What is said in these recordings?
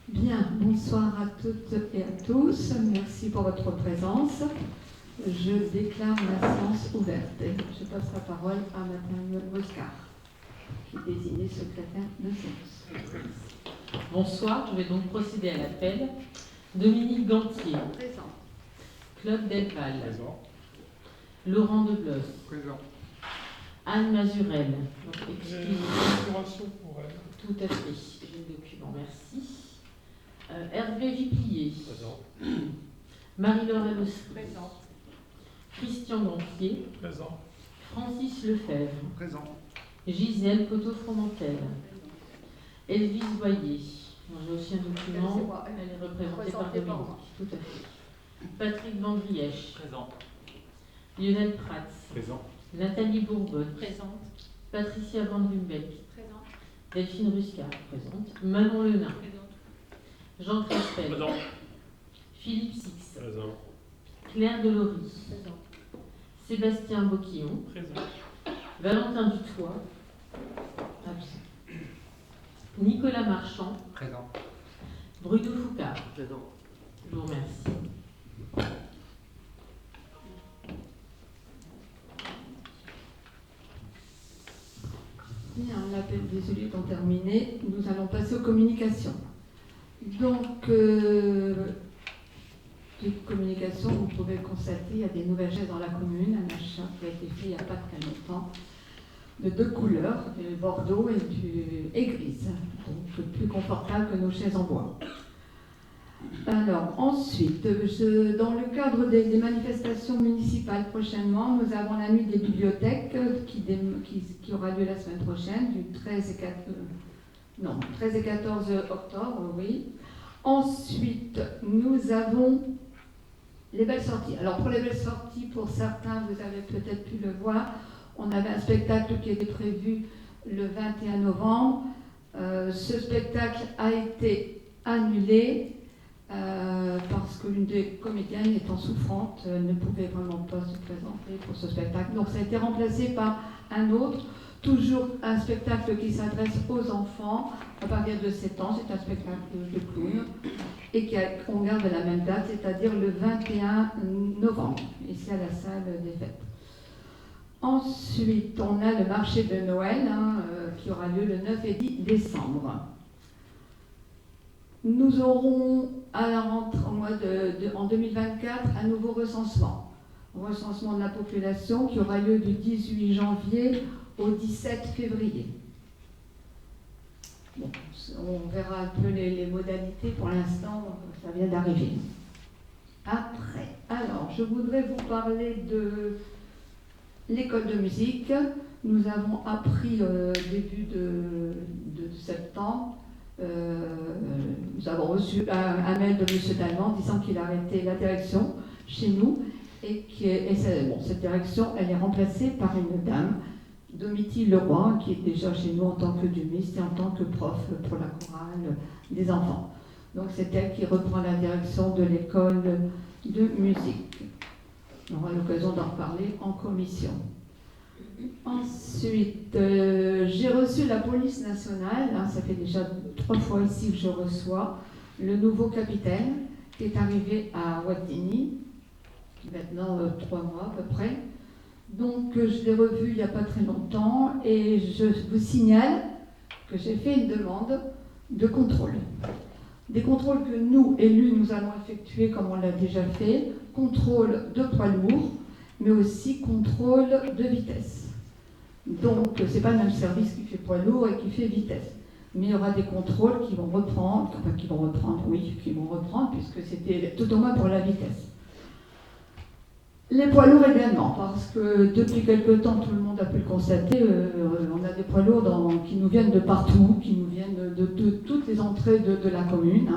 Bien, bonsoir à toutes et à tous. Merci pour votre présence. Je déclare la séance ouverte et je passe la parole à Madame Moscar, qui est désignée secrétaire de séance. Bonsoir, je vais donc procéder à l'appel. Dominique Gantier. Présent. Claude Delval. Présent. Laurent Deblos. Présent. Anne Mazurel. Donc, J'ai excusez-moi. une procuration pour elle. Tout à fait. J'ai le document, merci. Hervé Viplier. Présent. Marie-Laure Elossi. Présent. Christian Gantier. Présent. Francis Lefebvre. Présent. Gisèle Coteau-Fromentel. Elvise Boyer. J'ai aussi un document. Elle est représentée par Dominique. Tout à fait. Patrick Vandrièche. Présent. Lionel Prats. Présent. Nathalie Bourbonne. Présente. Patricia Van Rumbeck. Présente. Delphine Rusca. Présente. Manon Lenain. Présente. Jean Crespel. Présent. Philippe Six. Présent. Claire Delory. Présente. Sébastien Boquillon. Présent. Valentin Dutoit. Absent. Nicolas Marchand. Présent. Bruno Foucard. Présent. Je vous remercie. Bien, l'appel des élus étant terminé, nous allons passer aux communications. Donc, les communications, vous pouvez le constater, il y a des nouvelles chaises dans la commune, un achat qui a été fait il n'y a pas très longtemps, de deux couleurs, du bordeaux et grise, donc plus confortable que nos chaises en bois. Alors, ensuite, dans le cadre des manifestations municipales prochainement, nous avons la nuit des bibliothèques qui aura lieu la semaine prochaine, du 13 et 14 octobre, oui. Ensuite, nous avons les belles sorties. Alors, pour les belles sorties, pour certains, vous avez peut-être pu le voir, on avait un spectacle qui était prévu le 21 novembre. Ce spectacle a été annulé. Parce que l'une des comédiennes étant souffrante ne pouvait vraiment pas se présenter pour ce spectacle. Donc ça a été remplacé par un autre, toujours un spectacle qui s'adresse aux enfants à partir de 7 ans. C'est un spectacle de clown et qu'on garde la même date, c'est-à-dire le 21 novembre, ici à la salle des fêtes. Ensuite, on a le marché de Noël qui aura lieu le 9 et 10 décembre. Nous aurons à la rentrée, en 2024 un nouveau recensement de la population qui aura lieu du 18 janvier au 17 février. Bon, on verra un peu les modalités, pour l'instant ça vient d'arriver. Après, alors je voudrais vous parler de l'école de musique. Nous avons appris début de septembre. Nous avons reçu un mail de M. Dallemand disant qu'il a arrêté la direction chez nous cette direction elle est remplacée par une dame, Domitille Leroy, qui est déjà chez nous en tant que dumiste et en tant que prof pour la chorale des enfants. Donc c'est elle qui reprend la direction de l'école de musique. On aura l'occasion d'en reparler en commission. Ensuite, j'ai reçu la police nationale, ça fait déjà 3 fois ici que je reçois, le nouveau capitaine qui est arrivé à Wattignies, maintenant 3 mois à peu près. Donc je l'ai revu il n'y a pas très longtemps et je vous signale que j'ai fait une demande de contrôle. Des contrôles que nous, élus, nous allons effectuer comme on l'a déjà fait, contrôle de poids lourd, mais aussi contrôle de vitesse. Donc, ce n'est pas le même service qui fait poids lourd et qui fait vitesse. Mais il y aura des contrôles qui vont reprendre, puisque c'était tout au moins pour la vitesse. Les poids lourds également, parce que depuis quelque temps, tout le monde a pu le constater, on a des poids lourds qui nous viennent de partout, qui nous viennent de toutes les entrées de la commune.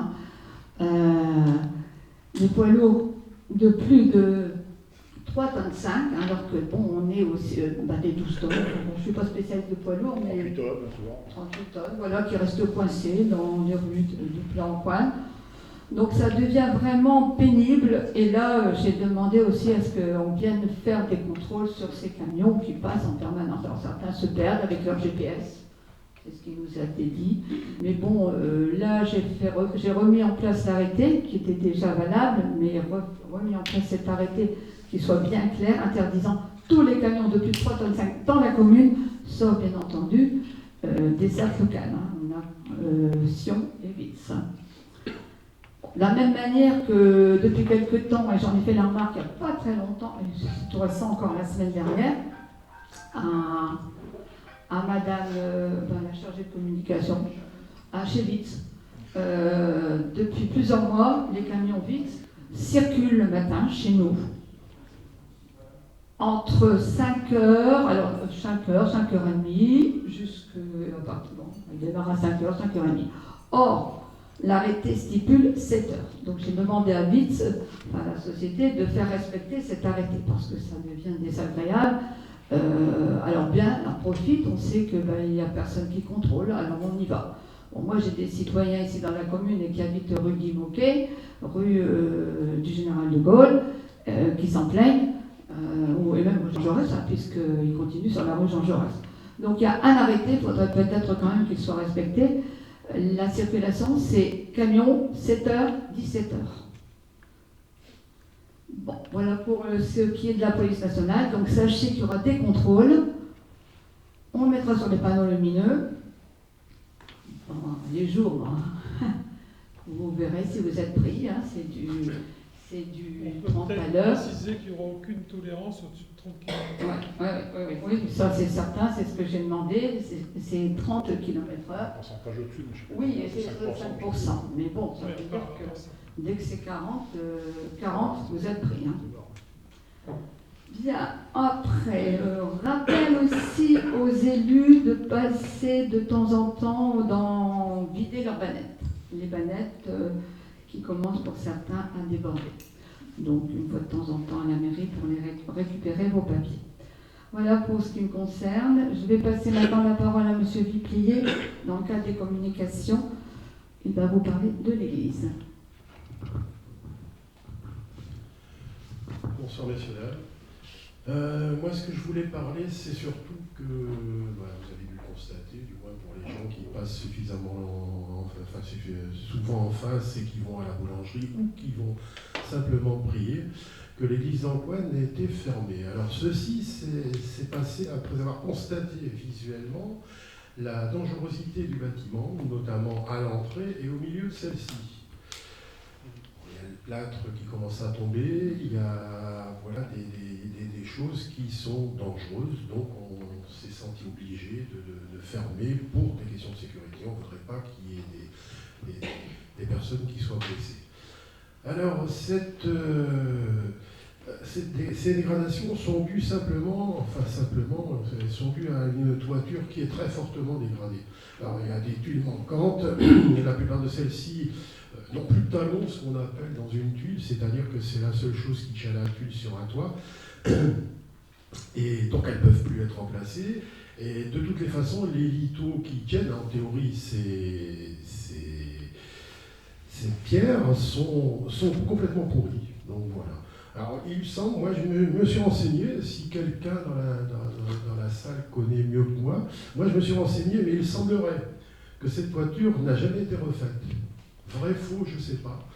Des poids lourds de plus de 3,5 tonnes, alors que on est aussi des 12 tonnes. Je ne suis pas spécialiste de poids lourds, mais 38 tonnes, souvent. 38 tonnes, voilà, qui restent coincés dans les rues du plan coin. Donc ça devient vraiment pénible. Et là, j'ai demandé aussi à ce qu'on vienne faire des contrôles sur ces camions qui passent en permanence. Alors certains se perdent avec leur GPS. c'est ce qui nous a été dit. Mais bon, là, j'ai remis en place l'arrêté, qui était déjà valable, mais remis en place cet arrêté qui soit bien clair, interdisant tous les camions de plus de 3,5 tonnes dans la commune, sauf bien entendu des cercles locales. On a Sion et Vitz. De la même manière que depuis quelques temps, et j'en ai fait la remarque il n'y a pas très longtemps, et c'est tout récent encore la semaine dernière, à madame la chargée de communication, à chez Vitz. Depuis plusieurs mois, les camions Vitz circulent le matin chez nous. Entre 5h, alors 5h, 5h30, jusqu'à. Bon, il démarre à 5h, 5h30. Or, l'arrêté stipule 7h. Donc j'ai demandé à Vitz, à la société, de faire respecter cet arrêté, parce que ça devient désagréable. Alors bien, on profite, on sait qu'il n'y a personne qui contrôle, alors on y va. Bon, moi j'ai des citoyens ici dans la commune qui habitent rue Guy Moquet, rue du Général de Gaulle, qui s'en plaignent. Et même Jean Jaurès, puisqu'il continue sur la rue Jean Jaurès. Donc il y a un arrêté, il faudrait peut-être quand même qu'il soit respecté. La circulation, c'est camion 7h, 17h. Bon, voilà pour ce qui est de la police nationale. Donc sachez qu'il y aura des contrôles. On le mettra sur les panneaux lumineux. Pendant les jours, vous verrez si vous êtes pris. C'est du 30 à l'heure. On peut préciser qu'il n'y aura aucune tolérance au-dessus de 30 km/h. Oui, ça c'est certain, c'est ce que j'ai demandé, c'est 30 km/h. Pourcentage au-dessus, mais je sais pas. Oui, et c'est 5%. Mais bon, ça veut dire que dès que c'est 40, vous êtes pris. Bien, après, rappel aussi aux élus de passer de temps en temps vider leurs bannettes. Les bannettes qui commencent pour certains à déborder. Donc une fois de temps en temps à la mairie pour les récupérer vos papiers. Voilà pour ce qui me concerne. Je vais passer maintenant la parole à M. Viplier dans le cadre des communications. Il va vous parler de l'Église. Bonsoir messieurs, moi ce que je voulais parler c'est surtout que vous avez dû constater, du moins pour les gens qui passent suffisamment souvent en face et qui vont à la boulangerie ou qui vont simplement prier, que l'église d'Antoine était fermée. Alors ceci s'est passé après avoir constaté visuellement la dangerosité du bâtiment, notamment à l'entrée et au milieu de celle-ci. Il y a le plâtre qui commence à tomber, il y a des choses qui sont dangereuses, donc on s'est senti obligé de fermer pour des questions de sécurité. On ne voudrait pas qu'il y ait des personnes qui soient blessées. Alors, ces dégradations sont dues sont dues à une toiture qui est très fortement dégradée. Alors, il y a des tuiles manquantes, la plupart de celles-ci n'ont plus de talons, ce qu'on appelle dans une tuile, c'est-à-dire que c'est la seule chose qui tient la tuile sur un toit, et donc elles ne peuvent plus être remplacées. Et de toutes les façons, les lithos qui tiennent, en théorie, ces pierres sont complètement pourries. Donc voilà. Alors il me semble, moi je me suis renseigné, si quelqu'un dans la salle connaît mieux que moi je me suis renseigné, mais il semblerait que cette toiture n'a jamais été refaite. Vrai, faux, je ne sais pas.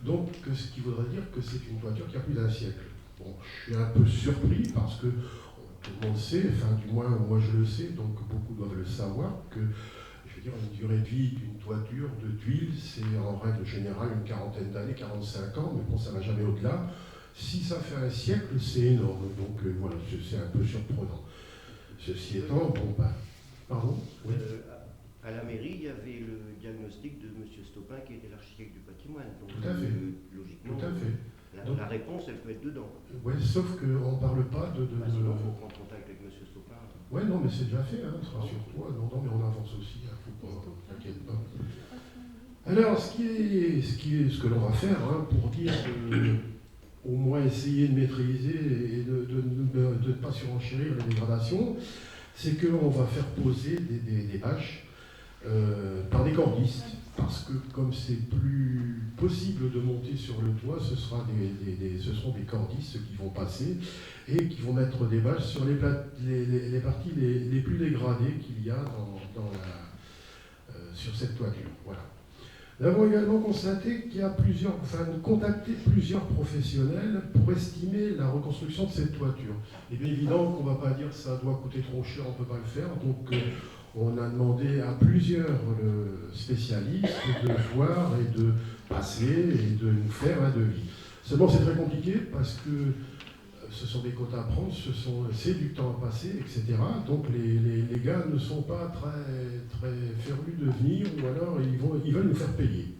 Donc ce qui voudrait dire que c'est une toiture qui a plus d'un siècle. Bon, je suis un peu surpris parce que tout le monde sait, enfin du moins moi je le sais, donc beaucoup doivent le savoir, que je veux dire, une durée de vie d'une toiture de tuiles, c'est en règle générale une quarantaine d'années, 45 ans, mais bon, ça ne va jamais au-delà. Si ça fait un siècle, c'est énorme, donc voilà, c'est un peu surprenant. Ceci étant, pardon oui. À la mairie, il y avait le diagnostic de M. Stopin qui était l'architecte du patrimoine. Donc, tout à fait. Logiquement, tout à fait. La réponse, elle peut être dedans. Oui, sauf qu'on ne parle pas de... Sinon, il faut prendre contact avec M. Stopin. Oui, non, mais c'est déjà fait, rassure-toi. Non, mais on avance aussi, t'inquiète pas. Alors, ce que l'on va faire, pour dire au moins essayer de maîtriser et de ne pas surenchérir les dégradations, c'est qu'on va faire poser des bâches par des cordistes, parce que comme c'est plus possible de monter sur le toit, ce seront des cordistes qui vont passer et qui vont mettre des bâches sur les parties les plus dégradées qu'il y a cette toiture. Voilà. Nous avons également constaté qu'il y a contacté plusieurs professionnels pour estimer la reconstruction de cette toiture. Il est bien évident qu'on ne va pas dire que ça doit coûter trop cher, on ne peut pas le faire. Donc on a demandé à plusieurs spécialistes de voir et de passer et de nous faire un devis. Seulement c'est très compliqué parce que ce sont des quotas à prendre, c'est du temps à passer, etc. Donc les gars ne sont pas très férus de venir, ou alors ils veulent nous faire payer.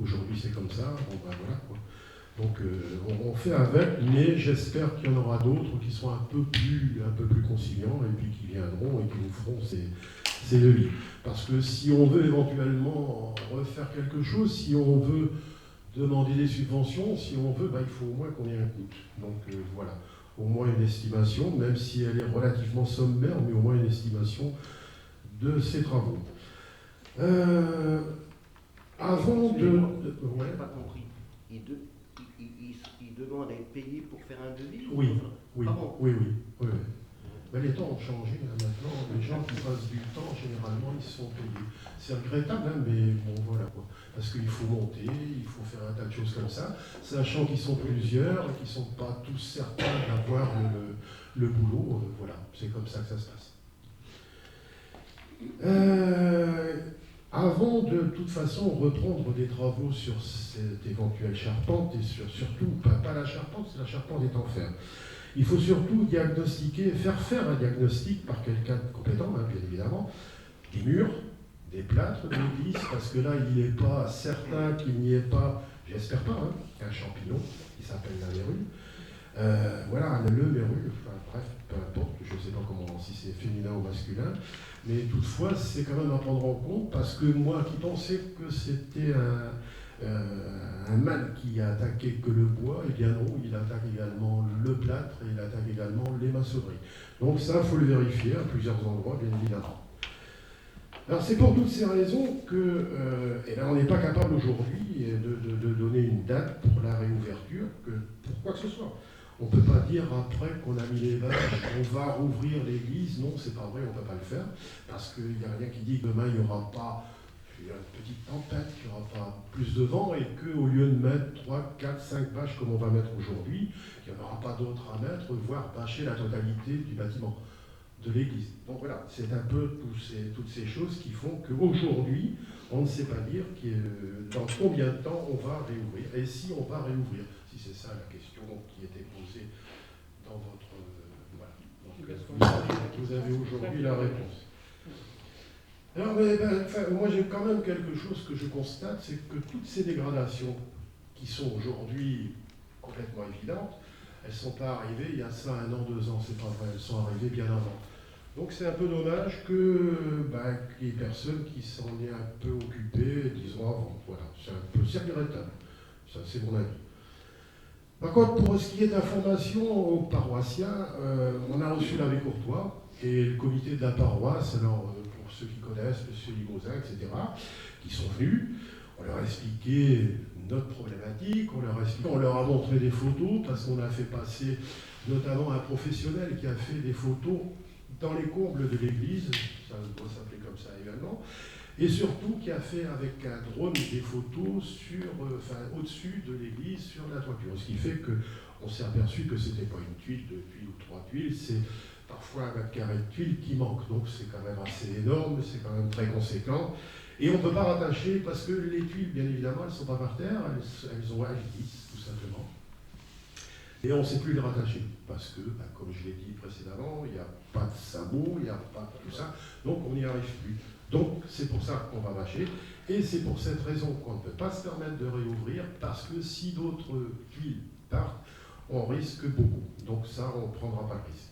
Aujourd'hui c'est comme ça, bon ben voilà quoi. Donc on fait avec, mais j'espère qu'il y en aura d'autres qui seront un peu plus conciliants et puis qui viendront et qui nous feront ces devis. Parce que si on veut éventuellement refaire quelque chose, si on veut demander des subventions, si on veut, il faut au moins qu'on ait un coût. Donc voilà, au moins une estimation, même si elle est relativement sommaire, mais au moins une estimation de ces travaux. Avant de... Je n'ai pas compris. Il demande à être payé pour faire un devis? Oui, oui, ah bon? oui. Mais les temps ont changé maintenant. Les gens qui passent du temps, généralement, ils sont payés. C'est regrettable, hein, mais bon, voilà quoi. Parce qu'il faut monter, il faut faire un tas de choses comme ça, sachant qu'ils sont plusieurs et qu'ils ne sont pas tous certains d'avoir le boulot. Voilà, c'est comme ça que ça se passe. Avant de toute façon reprendre des travaux sur cette éventuelle charpente, et surtout, pas la charpente, la charpente est en fer. Il faut surtout diagnostiquer, faire un diagnostic par quelqu'un de compétent, hein, bien évidemment, des murs, des plâtres de l'église, parce que là, il n'est pas certain qu'il n'y ait pas, j'espère pas, un champignon qui s'appelle la mérule. Voilà, le mérule, enfin, bref, peu importe, je ne sais pas comment, si c'est féminin ou masculin, mais toutefois, c'est quand même à prendre en compte, parce que moi qui pensais que c'était un mâle qui a attaqué que le bois, eh bien non, il attaque également le plâtre et il attaque également les maçonneries. Donc ça, il faut le vérifier à plusieurs endroits, bien évidemment. Alors c'est pour toutes ces raisons que, et là on n'est pas capable aujourd'hui de donner une date pour la réouverture, pour quoi que ce soit. On ne peut pas dire après qu'on a mis les vaches, on va rouvrir l'église. Non, c'est pas vrai, on ne peut pas le faire, parce qu'il n'y a rien qui dit que demain il n'y aura pas une petite tempête, qu'il n'y aura pas plus de vent, et qu'au lieu de mettre 3, 4, 5 bâches comme on va mettre aujourd'hui, il n'y en aura pas d'autres à mettre, voire bâcher la totalité du bâtiment de l'église. Donc voilà, c'est un peu toutes ces choses qui font qu'aujourd'hui, on ne sait pas dire dans combien de temps on va réouvrir, et si on va réouvrir, si c'est ça la question qui était posée dans votre... voilà. Donc, vous avez aujourd'hui la réponse. Alors, moi j'ai quand même quelque chose que je constate, c'est que toutes ces dégradations qui sont aujourd'hui complètement évidentes, elles ne sont pas arrivées il y a ça 1 an, 2 ans, c'est pas vrai, elles sont arrivées bien avant. Donc c'est un peu dommage qu'il y ait personne qui s'en est un peu occupé, disons avant. Voilà, c'est regrettable. Ça, c'est mon avis. Par contre, pour ce qui est d'information aux paroissiens, on a reçu l'abbé Courtois et le comité de la paroisse, alors pour ceux qui connaissent, M. Limousin, etc., qui sont venus, on leur a expliqué notre problématique, on leur a montré des photos, parce qu'on a fait passer notamment un professionnel qui a fait des photos dans les combles de l'église, ça doit s'appeler comme ça également, et surtout qui a fait avec un drone des photos au-dessus de l'église sur la toiture. Ce qui fait qu'on s'est aperçu que ce n'était pas une tuile, 2 tuiles ou 3 tuiles, c'est parfois un mètre carré de tuiles qui manque. Donc c'est quand même assez énorme, c'est quand même très conséquent. Et on ne peut pas rattacher, parce que les tuiles, bien évidemment, elles ne sont pas par terre, elles glissent, tout simplement. Et on ne sait plus les rattacher, parce que, comme je l'ai dit précédemment, il n'y a pas de sabot, il n'y a pas tout ça, donc on n'y arrive plus. Donc c'est pour ça qu'on va bâcher, et c'est pour cette raison qu'on ne peut pas se permettre de réouvrir, parce que si d'autres tuiles partent, on risque beaucoup. Donc ça, on ne prendra pas le risque.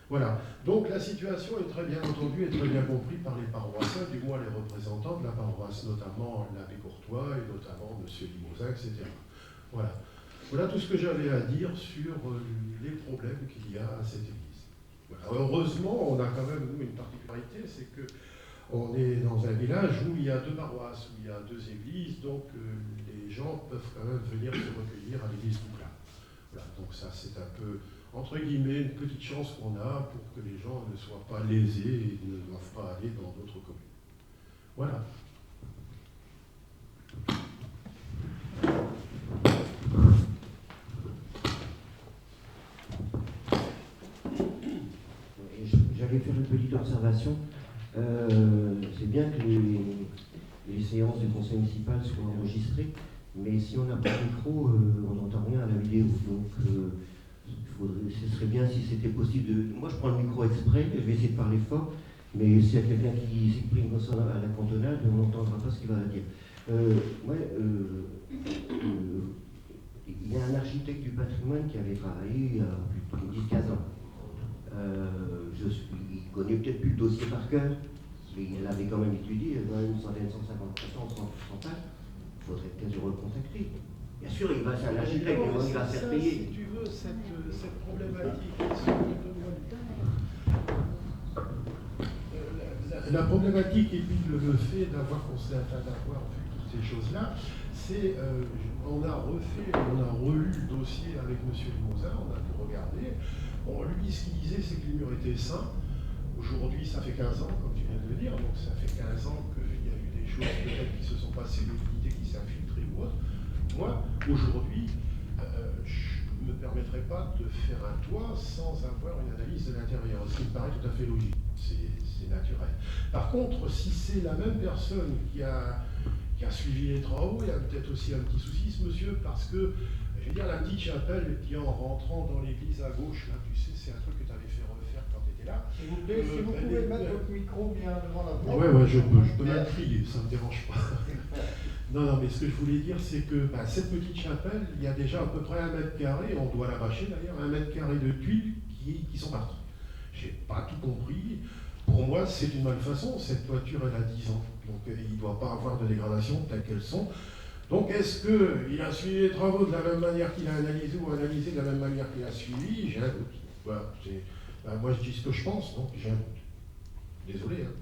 Voilà, donc la situation est très bien entendue et très bien comprise par les paroissiens, du moins les représentants de la paroisse, notamment l'abbé Courtois et notamment M. Limousin, etc. Voilà. Voilà tout ce que j'avais à dire sur les problèmes qu'il y a à cette église. Voilà. Heureusement, on a quand même, nous, une particularité, c'est qu'on est dans un village où il y a 2 paroisses, où il y a 2 églises, donc les gens peuvent quand même venir se recueillir à l'église Bouclin. Voilà, donc ça c'est un peu, entre guillemets, une petite chance qu'on a pour que les gens ne soient pas lésés et ne doivent pas aller dans d'autres communes. Voilà. J'allais faire une petite observation. C'est bien que les séances du conseil municipal soient enregistrées, mais si on n'a pas de micro, on n'entend rien à la vidéo. Donc, ce serait bien si c'était possible de... Moi, je prends le micro exprès, je vais essayer de parler fort, mais s'il y a quelqu'un qui s'exprime comme ça à la cantonade, on n'entendra pas ce qu'il va dire. Il y a un architecte du patrimoine qui avait travaillé il y a plus de 10-15 ans. Il connaît peut-être plus le dossier par cœur, mais il l'avait quand même étudié, il y a une centaine, 150%, 100 pages. Il faudrait peut-être le recontacter. Bien sûr, c'est un architecte, il va se faire payer. Si tu veux, cette problématique, la problématique et puis le fait d'avoir vu toutes ces choses-là, c'est on a relu le dossier avec M. Limousin, on a tout regardé. Bon, lui, ce qu'il disait, c'est que les murs étaient sains. Aujourd'hui, ça fait 15 ans, comme tu viens de le dire, donc ça fait 15 ans qu'il y a eu des choses peut-être qui se sont passées, l'humidité qui s'est infiltrée ou autre. Moi, aujourd'hui, je ne me permettrai pas de faire un toit sans avoir une analyse de l'intérieur, ce qui me paraît tout à fait logique, c'est naturel. Par contre, si c'est la même personne qui a suivi les travaux, il y a peut-être aussi un petit souci, ce monsieur, parce que, je veux dire, la petite chapelle qui, en rentrant dans l'église à gauche, là, tu sais, c'est un truc que tu avais fait refaire quand tu étais là. S'il vous plaît, si vous pouvez mettre votre micro bien devant la bouche. Ouais, je peux même crier, ça ne me dérange pas. Non, mais ce que je voulais dire, c'est que cette petite chapelle, il y a déjà à peu près 1 mètre carré, on doit la bâcher d'ailleurs, 1 mètre carré de tuiles qui sont parties. Je n'ai pas tout compris. Pour moi, c'est une malfaçon. Cette toiture, elle a 10 ans. Donc, il ne doit pas avoir de dégradation telles qu'elles sont. Donc, est-ce qu'il a suivi les travaux de la même manière qu'il a analysé ou analysé de la même manière qu'il a suivi? J'ai un doute. Voilà, moi, je dis ce que je pense, donc j'ai un doute. Désolé, hein.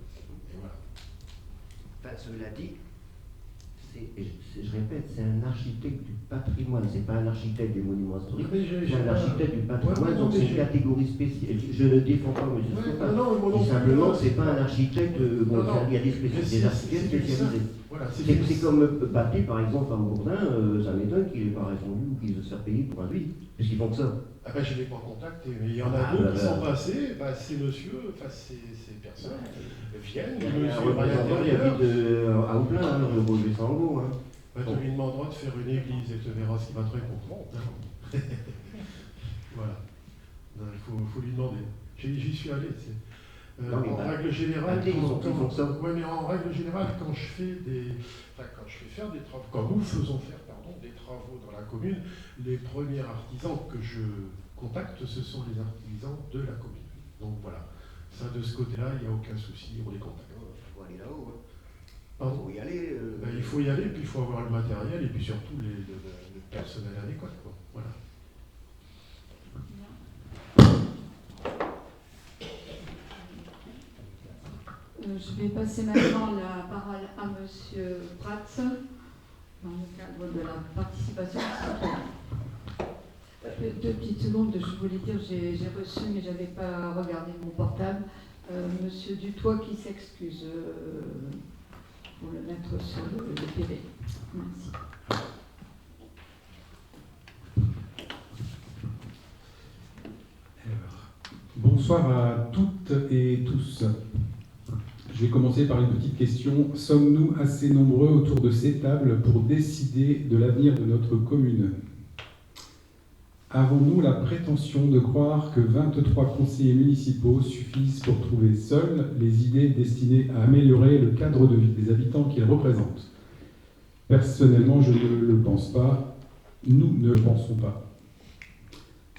Et voilà. Enfin, cela dit, je répète, c'est un architecte du patrimoine, c'est pas un architecte des monuments historiques, c'est un architecte du patrimoine, donc c'est une catégorie spéciale. Je ne défends pas M. Stopin, simplement, c'est pas un architecte, il y a des architectes spécialisés. Voilà, c'est comme Baté, par exemple, à Bourdin, ça m'étonne qu'il n'ait pas répondu ou qu'il veut se faire payer pour un devis, puisqu'ils font que ça. Je ne l'ai pas contacté, mais il y en a d'autres qui sont passés, ces ces personnes viennent, il y a un représentant qui habite à Auplain, le Roger Sango. Tu lui demanderas de faire une église et tu verras ce qu'il va te répondre. Voilà. Il faut lui demander. J'y suis allé. En règle générale, en règle générale, quand je fais faire des travaux, quand nous faisons faire des travaux dans la commune, les premiers artisans que je contacte, ce sont les artisans de la commune. Donc voilà, ça de ce côté-là, il n'y a aucun souci, on les contacte. Il faut aller là-haut. Pardon ? Il faut y aller. Il faut y aller, puis il faut avoir le matériel et puis surtout le personnel adéquat. Voilà. Je vais passer maintenant la parole à M. Prats dans le cadre de la participation citoyenne. 2 petites secondes, je voulais dire, j'ai reçu, mais je n'avais pas regardé mon portable, M. Dutoit qui s'excuse pour le mettre sur le PV. Merci. Bonsoir à toutes et tous. Je vais commencer par une petite question. Sommes-nous assez nombreux autour de ces tables pour décider de l'avenir de notre commune ? Avons-nous la prétention de croire que 23 conseillers municipaux suffisent pour trouver seuls les idées destinées à améliorer le cadre de vie des habitants qu'ils représentent ? Personnellement, je ne le pense pas. Nous ne le pensons pas.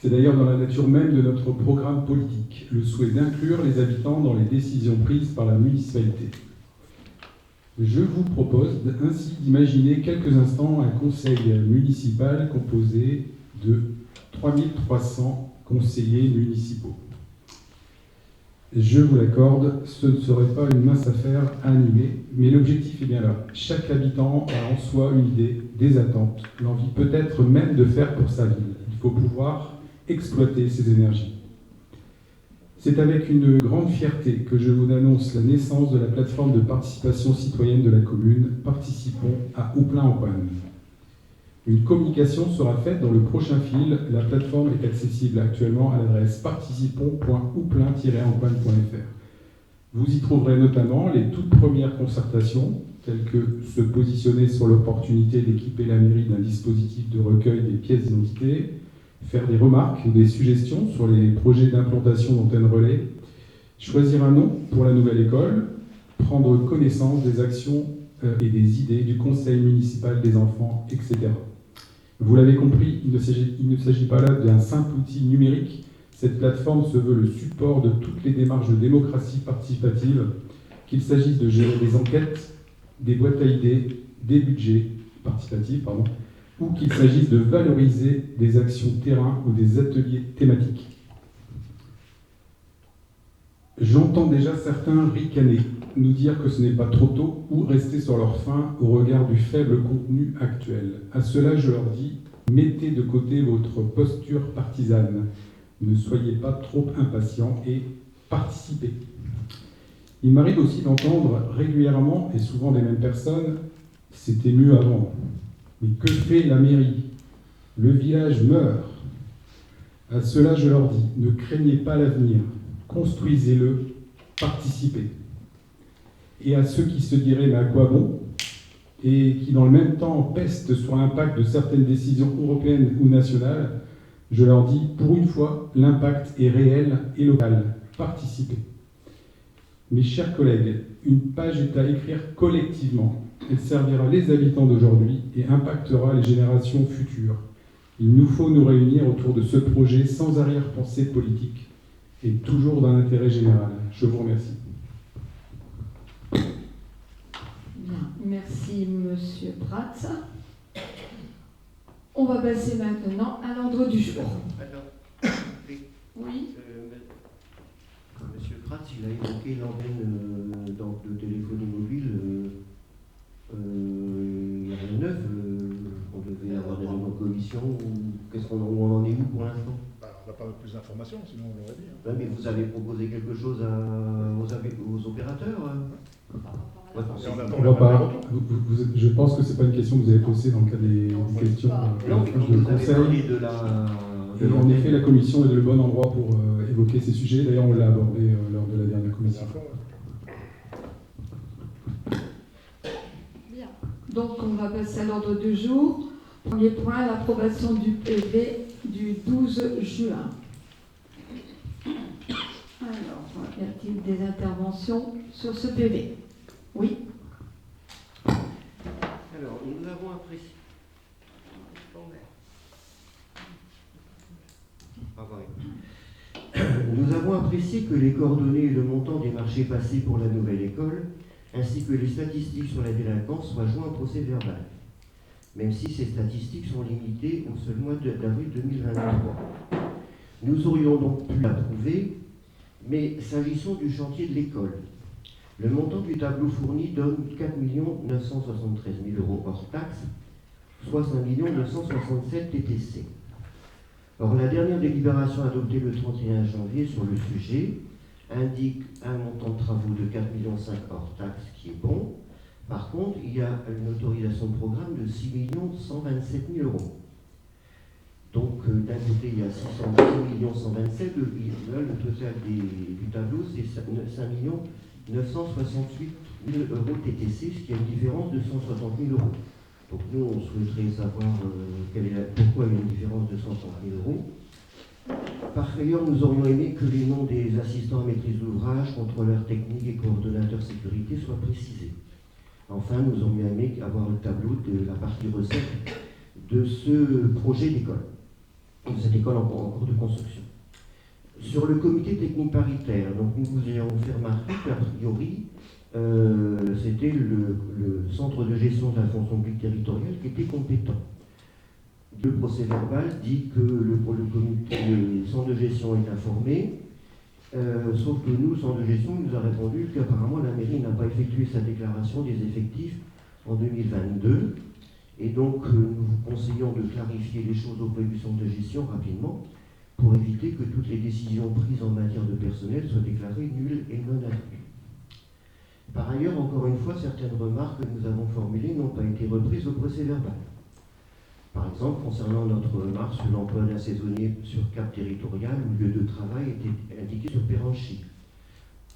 C'est d'ailleurs dans la nature même de notre programme politique, le souhait d'inclure les habitants dans les décisions prises par la municipalité. Je vous propose ainsi d'imaginer quelques instants un conseil municipal composé de 3300 conseillers municipaux. Je vous l'accorde, ce ne serait pas une mince affaire à animer, mais l'objectif est bien là. Chaque habitant a en soi une idée, des attentes, l'envie peut-être même de faire pour sa ville. Il faut pouvoir exploiter ces énergies. C'est avec une grande fierté que je vous annonce la naissance de la plateforme de participation citoyenne de la commune. Participons à Houplain-Antoine. Une communication sera faite dans le prochain fil. La plateforme est accessible actuellement à l'adresse participons.houplain-antoine.fr. Vous y trouverez notamment les toutes premières concertations, telles que se positionner sur l'opportunité d'équiper la mairie d'un dispositif de recueil des pièces d'identité, faire des remarques ou des suggestions sur les projets d'implantation d'antennes relais, choisir un nom pour la nouvelle école, prendre connaissance des actions et des idées du conseil municipal des enfants, etc. Vous l'avez compris, il ne s'agit pas là d'un simple outil numérique. Cette plateforme se veut le support de toutes les démarches de démocratie participative, qu'il s'agisse de gérer des enquêtes, des boîtes à idées, des budgets participatifs, ou qu'il s'agisse de valoriser des actions terrain ou des ateliers thématiques. J'entends déjà certains ricaner, nous dire que ce n'est pas trop tôt ou rester sur leur faim au regard du faible contenu actuel. À cela, je leur dis, mettez de côté votre posture partisane. Ne soyez pas trop impatients et participez. Il m'arrive aussi d'entendre régulièrement, et souvent des mêmes personnes, c'était mieux avant. Mais que fait la mairie? Le village meurt. À cela, je leur dis, ne craignez pas l'avenir, construisez-le, participez. Et à ceux qui se diraient, mais à quoi bon? Et qui, dans le même temps, pestent sur l'impact de certaines décisions européennes ou nationales, je leur dis, pour une fois, l'impact est réel et local. Participez. Mes chers collègues, une page est à écrire collectivement. Elle servira les habitants d'aujourd'hui et impactera les générations futures. Il nous faut nous réunir autour de ce projet sans arrière-pensée politique et toujours dans l'intérêt général. Je vous remercie. Bien, merci Monsieur Prats. On va passer maintenant à l'ordre du jour. Alors, Oui. Monsieur Prats, il a évoqué l'antenne de téléphonie mobile. Il n'y a rien de neuf. On devait avoir des réunions de commission. Qu'est-ce qu'on en est où pour l'instant? On n'a pas plus d'informations, sinon on l'aurait dit. Ouais, mais vous avez proposé quelque chose aux opérateurs? On va pas. Je pense que ce n'est pas une question que vous avez posée dans le cadre des questions de conseil. Et en effet, la commission est le bon endroit pour évoquer ces sujets. D'ailleurs, on l'a abordé lors de la dernière commission. Bien. Donc, on va passer à l'ordre du jour. Premier point, l'approbation du PV du 12 juin. Alors, y a-t-il des interventions sur ce PV? Oui. Alors, nous avons apprécié. Nous avons apprécié que les coordonnées et le montant des marchés passés pour la nouvelle école, ainsi que les statistiques sur la délinquance soient joints au procès-verbal, même si ces statistiques sont limitées au seul mois d'avril 2023. Nous aurions donc pu l'approuver, mais s'agissant du chantier de l'école, le montant du tableau fourni donne 4 973 000 € hors taxes, soit 5 967 TTC. Or, la dernière délibération adoptée le 31 janvier sur le sujet indique un montant de travaux de 4,5 millions hors taxes qui est bon. Par contre, il y a une autorisation de programme de 6 127 000 €. Donc, d'un côté, il y a 6 127 000, là, le total du tableau, c'est 5 968 000 € TTC, ce qui a une différence de 160 000 €. Donc nous, on souhaiterait savoir pourquoi il y a une différence de 130 000 €. Par ailleurs, nous aurions aimé que les noms des assistants à maîtrise d'ouvrage, contrôleurs techniques et coordonnateurs sécurité soient précisés. Enfin, nous aurions aimé avoir le tableau de la partie recette de ce projet d'école, de cette école en cours de construction. Sur le comité technique paritaire, donc nous vous ayons fait remarquer qu'a priori, c'était le centre de gestion de la fonction publique territoriale qui était compétent. Le procès-verbal dit que le centre de gestion est informé, sauf que nous, le centre de gestion, il nous a répondu qu'apparemment la mairie n'a pas effectué sa déclaration des effectifs en 2022, et donc nous vous conseillons de clarifier les choses auprès du centre de gestion rapidement, pour éviter que toutes les décisions prises en matière de personnel soient déclarées nulles et non avenues. Par ailleurs, encore une fois, certaines remarques que nous avons formulées n'ont pas été reprises au procès-verbal. Par exemple, concernant notre remarque sur l'emploi d'un saisonnier sur Cap Territorial où le lieu de travail était indiqué sur Péranchy.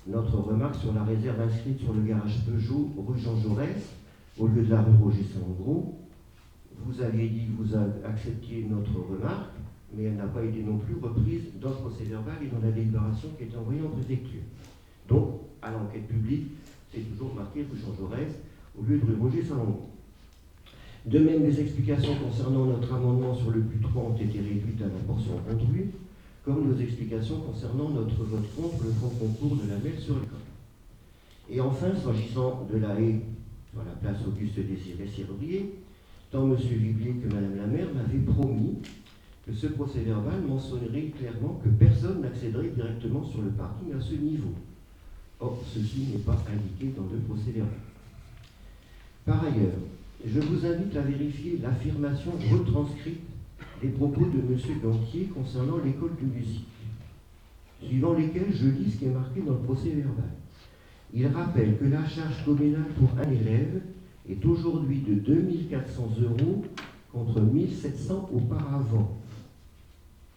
Notre remarque sur la réserve inscrite sur le garage Peugeot rue Jean Jaurès au lieu de la rue Roger Salengro. Vous aviez dit que vous acceptiez notre remarque, mais elle n'a pas été non plus reprise dans le procès-verbal et dans la délibération qui est envoyée en préfecture. Donc, à l'enquête publique, c'est toujours marqué rue Jean Jaurès au lieu de rue Roger Salengro. De même, les explications concernant notre amendement sur le +3 ont été réduites à la portion contenue, comme nos explications concernant notre vote contre le fonds de concours de la MEL sur l'école. Et enfin, s'agissant de la haie sur la place Auguste-Désiré Serrier, tant M. Vivier que Mme la maire m'avaient promis que ce procès-verbal mentionnerait clairement que personne n'accéderait directement sur le parking à ce niveau. Or, ceci n'est pas indiqué dans le procès-verbal. Par ailleurs, je vous invite à vérifier l'affirmation retranscrite des propos de M. Gantier concernant l'école de musique, suivant lesquels je lis ce qui est marqué dans le procès-verbal. Il rappelle que la charge communale pour un élève est aujourd'hui de 2 400 € contre 1 700 auparavant.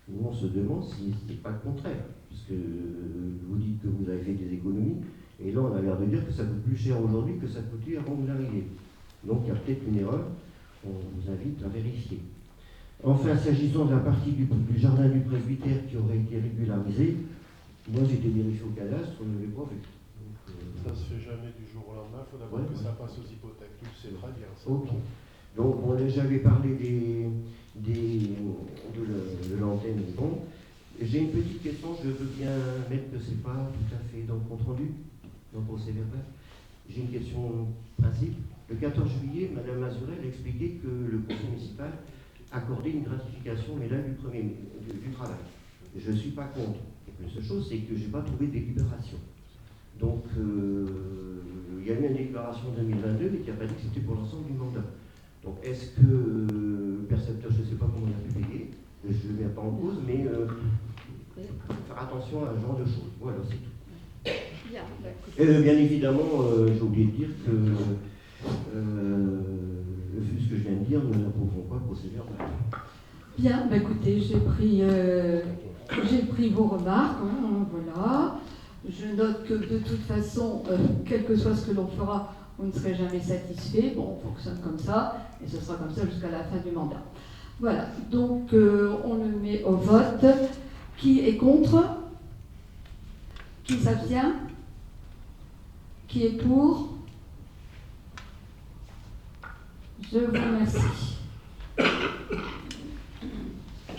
Nous, on se demande si ce n'est pas le contraire, puisque vous dites que vous avez fait des économies, et là on a l'air de dire que ça coûte plus cher aujourd'hui que ça coûtait avant de l'arrivée. Donc il y a peut-être une erreur, on vous invite à vérifier. Enfin, s'agissant de la partie du jardin du presbytère qui aurait été régularisée, moi j'ai été vérifié au cadastre, on ne l'avait pas vu. Ça se fait jamais du jour au lendemain, il faut d'abord que ça passe aux hypothèques. Tu le sais très bien. Ça. Ok. Donc bon, j'avais parlé de l'antenne, bon. J'ai une petite question, je veux bien mettre que ce n'est pas tout à fait dans le compte-rendu, dans le procès-verbal. J'ai une question principe. Le 14 juillet, Mme Mazurel a expliqué que le conseil municipal accordait une gratification, mais là, du travail. Je ne suis pas contre. Et la seule chose, c'est que je n'ai pas trouvé de délibération. Donc, il y a eu une déclaration en 2022, mais qui n'a pas dit que c'était pour l'ensemble du mandat. Donc, est-ce que le percepteur, je ne sais pas comment il a pu payer, je ne le mets pas en cause, mais faire attention à ce genre de choses. Voilà, c'est tout. Bien évidemment, j'ai oublié de dire que, vu ce que je viens de dire, nous n'approuvons pas le procès-verbal. Bien, bah écoutez, j'ai pris vos remarques, hein, voilà. Je note que de toute façon, quel que soit ce que l'on fera, vous ne serez jamais satisfait. Bon, on fonctionne comme ça, et ce sera comme ça jusqu'à la fin du mandat. Voilà, donc on le met au vote. Qui est contre? Qui s'abstient? Qui est pour? Je vous remercie.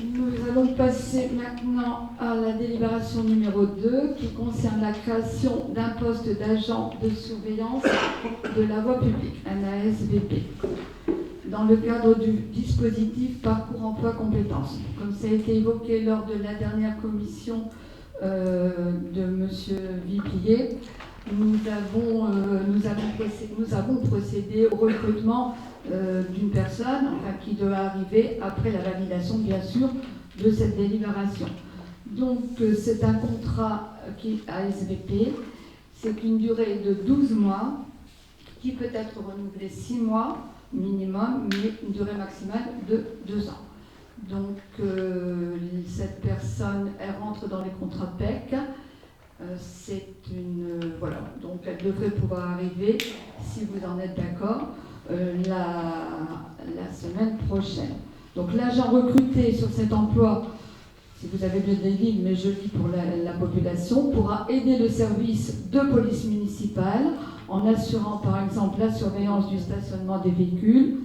Nous allons passer maintenant à la délibération numéro 2 qui concerne la création d'un poste d'agent de surveillance de la voie publique, un ASVP, dans le cadre du dispositif Parcours Emploi Compétences. Comme ça a été évoqué lors de la dernière commission de M. Vipier, nous avons procédé au recrutement d'une personne qui doit arriver après la validation, bien sûr, de cette délibération. Donc, c'est un contrat qui ASVP, c'est une durée de 12 mois qui peut être renouvelée 6 mois minimum, mais une durée maximale de 2 ans. Donc, cette personne, elle rentre dans les contrats PEC. Voilà, donc elle devrait pouvoir arriver, si vous en êtes d'accord, la semaine prochaine. Donc l'agent recruté sur cet emploi, si vous avez bien des lignes, mais je lis pour la population, pourra aider le service de police municipale en assurant par exemple la surveillance du stationnement des véhicules,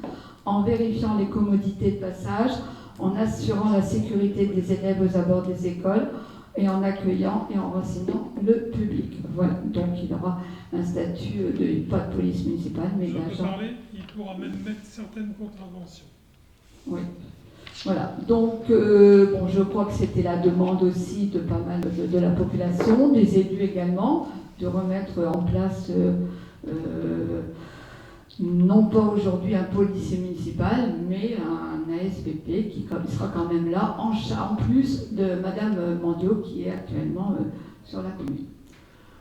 en vérifiant les commodités de passage, en assurant la sécurité des élèves aux abords des écoles, et en accueillant et en renseignant le public. Voilà, donc il aura un statut pas de police municipale, mais d'agent. Il pourra même mettre certaines contraventions. Oui. Voilà, donc je crois que c'était la demande aussi de pas mal de la population, des élus également, de remettre en place non pas aujourd'hui un policier municipal, mais un ASPP qui sera quand même là, en plus de Madame Mandiot, qui est actuellement sur la commune.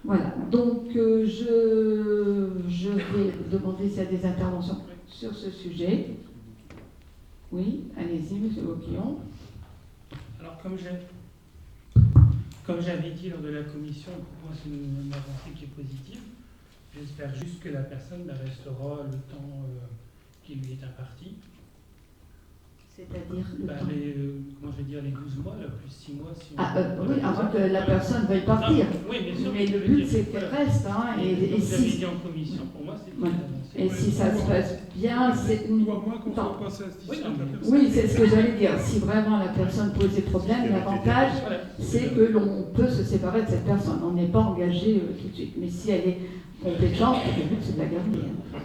Voilà, donc je vais demander s'il y a des interventions sur ce sujet. Oui, allez-y, Monsieur Vauquillon. Alors, comme j'avais dit lors de la commission, pour moi c'est une avancée qui est positive. J'espère juste que la personne restera le temps qui lui est imparti. C'est-à-dire le temps. Comment je vais dire, les 12 mois, là, plus 6 mois. Si on oui, avant que la personne veuille partir. Oui, bien sûr. Mais le but, c'est qu'elle reste. Hein, et comme vous avez dit en commission, pour moi, c'est une avancée. Et si ça se passe bien, c'est... Oui, c'est ce que j'allais dire. Si vraiment la personne posait problème, l'avantage, c'est que l'on peut se séparer de cette personne. On n'est pas engagé tout de suite. Mais si elle est compétente, le but, c'est de la garder.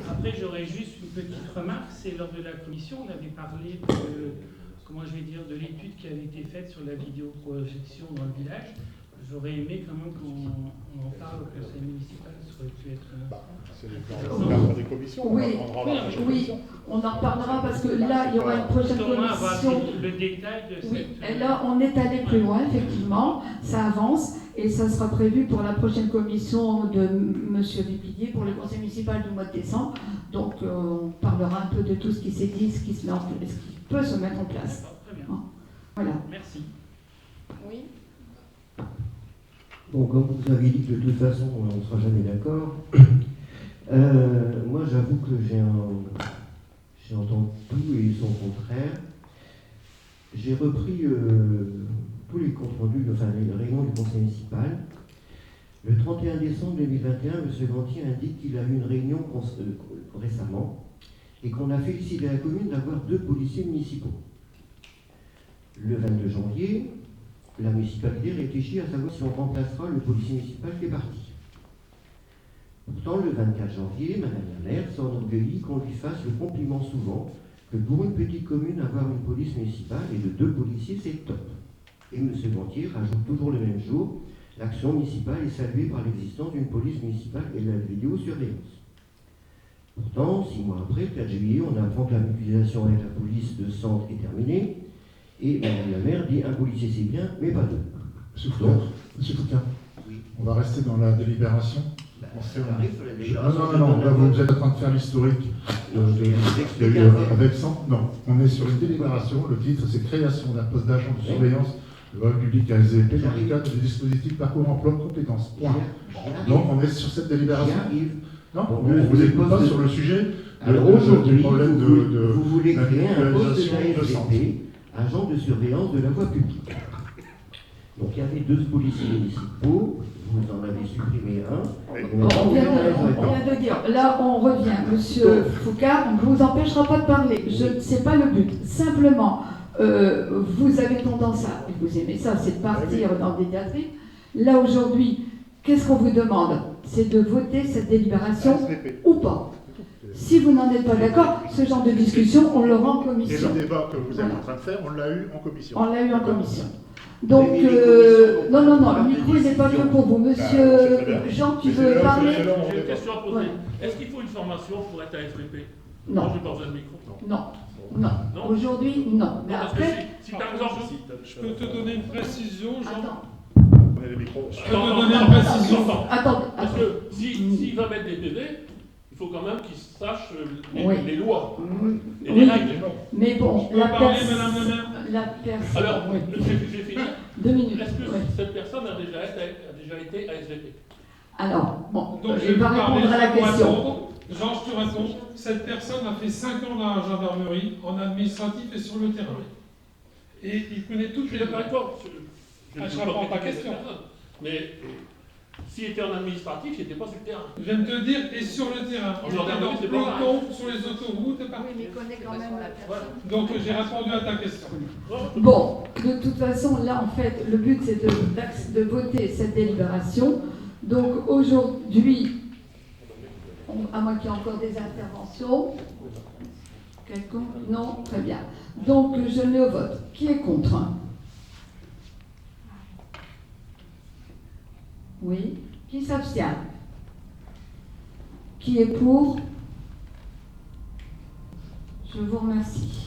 Après, j'aurais juste une petite remarque. C'est lors de la commission, on avait parlé de l'étude qui avait été faite sur la vidéoprojection dans le village. J'aurais aimé quand même qu'on en parle au conseil municipal. Ça aurait pu être... c'est le des commissions. Oui, on en reparlera parce que là, il y aura une prochaine commission. Le détail de cette... Oui, et là, on est allé plus loin, effectivement. Ça avance et ça sera prévu pour la prochaine commission de M. Vipillier pour le conseil municipal du mois de décembre. Donc, on parlera un peu de tout ce qui s'est dit, ce qui peut se mettre en place. Très bien. Voilà. Merci. Oui. Bon, comme vous avez dit que de toute façon, on ne sera jamais d'accord, moi j'avoue que j'ai entendu tout et son contraire. J'ai repris tous les comptes rendus, les réunions du conseil municipal. Le 31 décembre 2021, M. Gantier indique qu'il a eu une réunion récemment et qu'on a félicité la commune d'avoir 2 policiers municipaux. Le 22 janvier, la municipalité réfléchit à savoir si on remplacera le policier municipal qui est parti. Pourtant, le 24 janvier, Madame la maire s'enorgueillit qu'on lui fasse le compliment souvent que pour une petite commune, avoir une police municipale et de 2 policiers, c'est top. Et M. Gantier rajoute toujours le même jour, l'action municipale est saluée par l'existence d'une police municipale et de la vidéosurveillance. Pourtant, 6 mois après, le 4 juillet, on apprend que la mutualisation avec la police de centre est terminée. Et Madame la maire dit un policier c'est bien, mais pas 2. Monsieur Foucault, oui. On va rester dans la délibération. Non, là, vous êtes en train de faire l'historique avec 100. Non, on est sur une délibération. Le titre, c'est création d'un poste d'agent de surveillance de l'ordre public à SVP dans le cadre du dispositif parcours emploi compétences. Point. Donc, on est sur cette délibération. Non, on ne vous écoute pas sur le sujet du problème de vous voulez créer un poste de SVP, agent de surveillance de la voie publique. Donc il y avait 2 policiers municipaux, vous en avez supprimé un. On vient de dire, là on revient, Monsieur Foucault, on ne vous empêchera pas de parler, c'est pas le but. Simplement, vous avez tendance à, vous aimez ça, c'est de partir dans des diatribes. Là aujourd'hui, qu'est-ce qu'on vous demande? C'est de voter cette délibération ou pas. Si vous n'en êtes pas d'accord, ce genre de discussion, on l'aura en commission. Et le débat que vous êtes en train de faire, on l'a eu en commission. On l'a eu en commission. Donc, non, le micro n'est pas que pour vous. Monsieur Jean, tu veux parler? J'ai une question à poser. Est-ce qu'il faut une formation pour être ASVP? Non. Moi, je n'ai pas besoin de micro. Non. Aujourd'hui, non. Mais après... Si par exemple... Je peux te donner une précision, Jean? Attends. Je peux te donner une précision. Attends. Parce que s'il va mettre des PV, il faut quand même qu'il sache les lois et les règles. Mais bon, la personne... Alors, je vais finir. 2 minutes. Est-ce que cette personne a déjà été ASVP? Alors, bon, donc je vais répondre à la question. Jean, je te réponds. Cette personne a fait 5 ans dans la gendarmerie, en administratif et sur le terrain. Et il connaît toutes les... Je suis d'accord avec toi. Je réponds à ta question. Mais s'il était en administratif, il n'était pas sur le terrain. Je viens de te dire, et sur le terrain. En gendarmerie, c'est pas peloton, sur les autoroutes, et partout. Oui, mais il connaît quand même la personne. Donc j'ai répondu à ta question. Bon, de toute façon, là, en fait, le but, c'est de voter cette délibération. Donc aujourd'hui, à moins qu'il y ait encore des interventions. Quelconque? Non? Très bien. Donc je mets au vote. Qui est contre? Oui. Qui s'abstient? Qui est pour? Je vous remercie.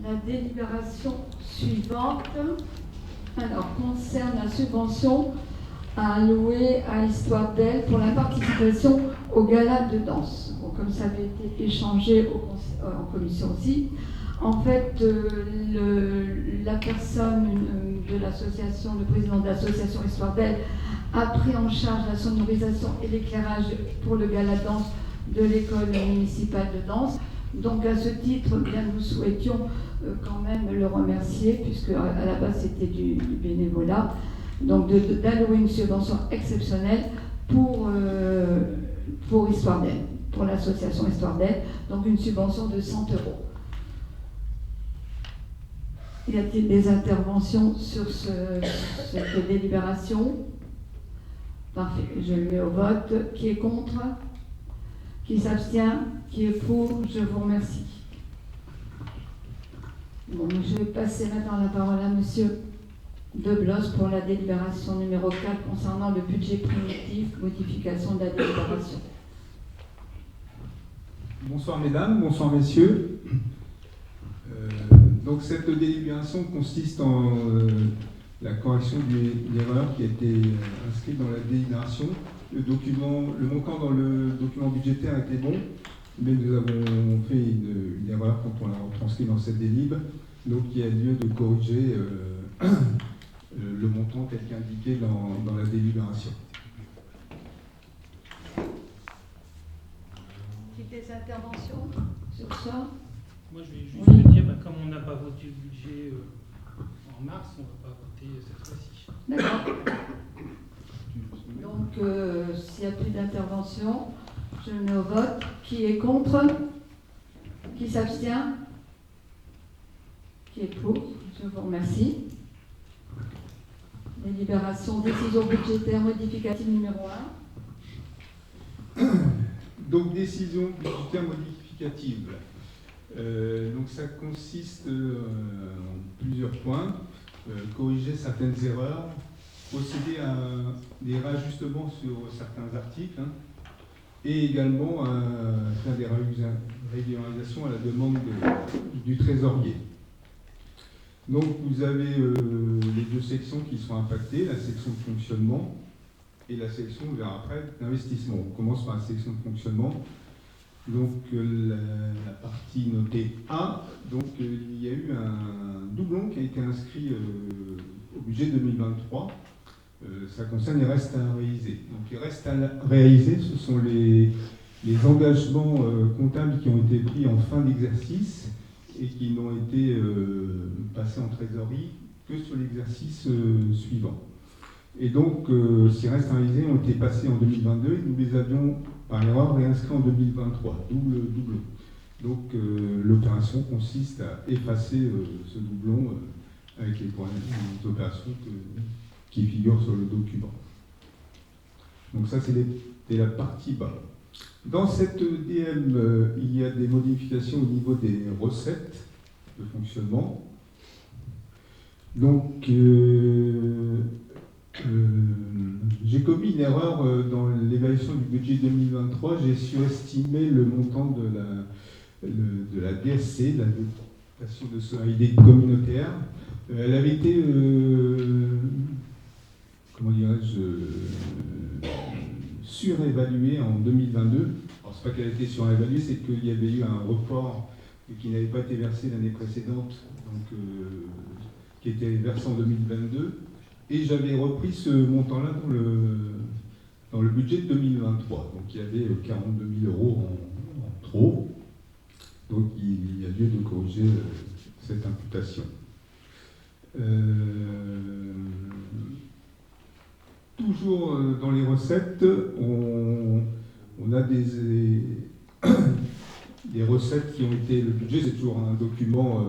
La délibération suivante concerne la subvention à allouer à Histoire d'elle pour la participation au gala de danse. Bon, comme ça avait été échangé en commission aussi, en fait, la personne de l'association, le président de l'association Histoire d'elle, a pris en charge la sonorisation et l'éclairage pour le gala de danse de l'école municipale de danse. Donc à ce titre, bien nous souhaitions quand même le remercier, puisque à la base c'était du bénévolat, donc d'allouer une subvention exceptionnelle pour Histoire d'elle, pour l'association Histoire d'elle, donc une subvention de 100 €. Y a-t-il des interventions sur cette délibération? Parfait, je le mets au vote. Qui est contre? Qui s'abstient? Qui est pour? Je vous remercie. Bon, je vais passer maintenant la parole à Monsieur Deblos pour la délibération numéro 4 concernant le budget primitif, modification de la délibération. Bonsoir mesdames, bonsoir messieurs. Donc cette délibération consiste en la correction d'une erreur qui a été inscrite dans la délibération. Le montant dans le document budgétaire était bon, mais nous avons fait une erreur quand on l'a retranscrit dans cette délib. Donc il y a lieu de corriger le montant tel qu'indiqué dans la délibération. Des interventions sur ça? Moi, je vais juste dire, comme on n'a pas voté le budget en mars, on ne va pas voter cette fois-ci. D'accord. Donc, s'il n'y a plus d'intervention, je mets au vote. Qui est contre? Qui s'abstient? Qui est pour? Je vous remercie. Délibération, décision budgétaire modificative numéro 1. Donc, décision budgétaire modificative. Donc ça consiste en plusieurs points. Corriger certaines erreurs, procéder à des réajustements sur certains articles, et également faire des régularisations à la demande du trésorier. Donc vous avez les deux sections qui sont impactées, la section de fonctionnement et la section, on verra après, d'investissement. On commence par la section de fonctionnement. Donc la partie notée A, donc il y a eu un doublon qui a été inscrit au budget 2023. Ça concerne les restes à réaliser. Donc les restes à réaliser, ce sont les engagements comptables qui ont été pris en fin d'exercice et qui n'ont été passés en trésorerie que sur l'exercice suivant. Et donc ces restes à réaliser ont été passés en 2022 et nous les avions par erreur réinscrit en 2023, doublon. Donc l'opération consiste à effacer ce doublon avec les opérations qui figurent sur le document. Donc ça c'est la partie bas. Dans cette DM, il y a des modifications au niveau des recettes de fonctionnement. Donc j'ai commis une erreur dans l'évaluation du budget 2023. J'ai surestimé le montant de la DSC, la dotation de solidarité communautaire. Elle avait été, comment dirais-je, surévaluée en 2022. Alors c'est pas qu'elle a été surévaluée, c'est qu'il y avait eu un report qui n'avait pas été versé l'année précédente, donc qui était versé en 2022. Et j'avais repris ce montant-là dans le budget de 2023. Donc il y avait 42 000 € en trop. Donc il y a lieu de corriger cette imputation. Toujours dans les recettes, on a des recettes qui ont été... Le budget, c'est toujours un document...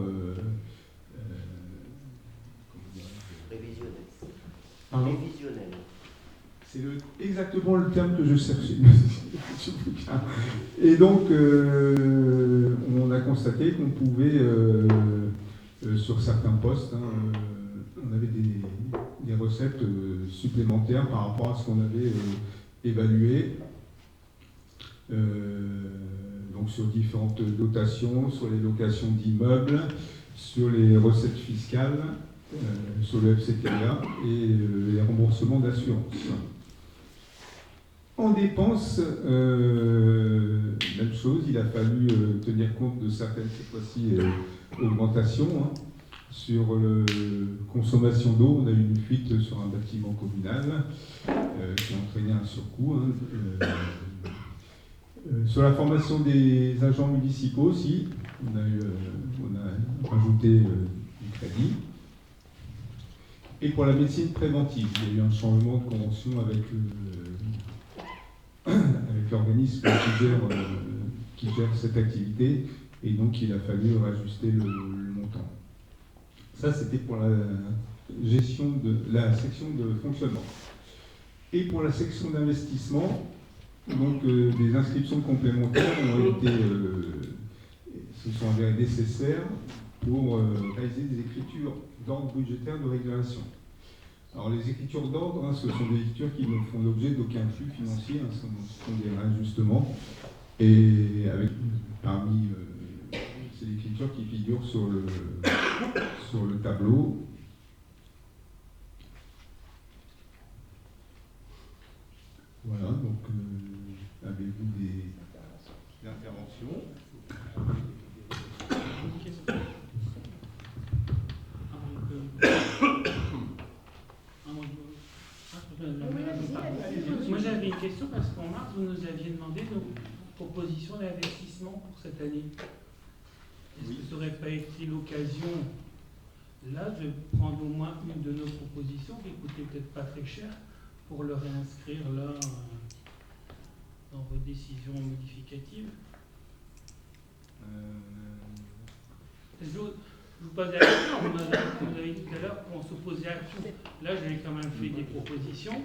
Prévisionnel. C'est exactement le terme que je cherchais. Et donc, on a constaté qu'on pouvait, sur certains postes, on avait des recettes supplémentaires par rapport à ce qu'on avait évalué. donc sur différentes dotations, sur les locations d'immeubles, sur les recettes fiscales, sur le FCTVA et les remboursements d'assurance. En dépenses, même chose, il a fallu tenir compte de certaines, cette fois-ci, augmentations. Hein. Sur la consommation d'eau, on a eu une fuite sur un bâtiment communal qui a entraîné un surcoût. Hein. Sur la formation des agents municipaux aussi, on a rajouté du crédit. Et pour la médecine préventive, il y a eu un changement de convention avec l'organisme qui gère cette activité, et donc il a fallu rajuster le montant. Ça, c'était pour la gestion de la section de fonctionnement. Et pour la section d'investissement, donc des inscriptions complémentaires se sont avérées nécessaires pour réaliser des écritures d'ordre budgétaire de régulation. Alors les écritures d'ordre, hein, ce sont des écritures qui ne font l'objet d'aucun flux financier, hein, ce sont des réajustements. Et parmi ces écritures qui figurent sur le tableau, voilà, donc avez-vous des interventions? Moi j'avais une question parce qu'en mars vous nous aviez demandé nos propositions d'investissement pour cette année. Est-ce que ça n'aurait pas été l'occasion là de prendre au moins une de nos propositions qui coûtait peut-être pas très cher pour le réinscrire là dans vos décisions modificatives? Je vous pose la question, vous avez dit tout à l'heure qu'on s'opposait à tout. Là, j'avais quand même fait des propositions.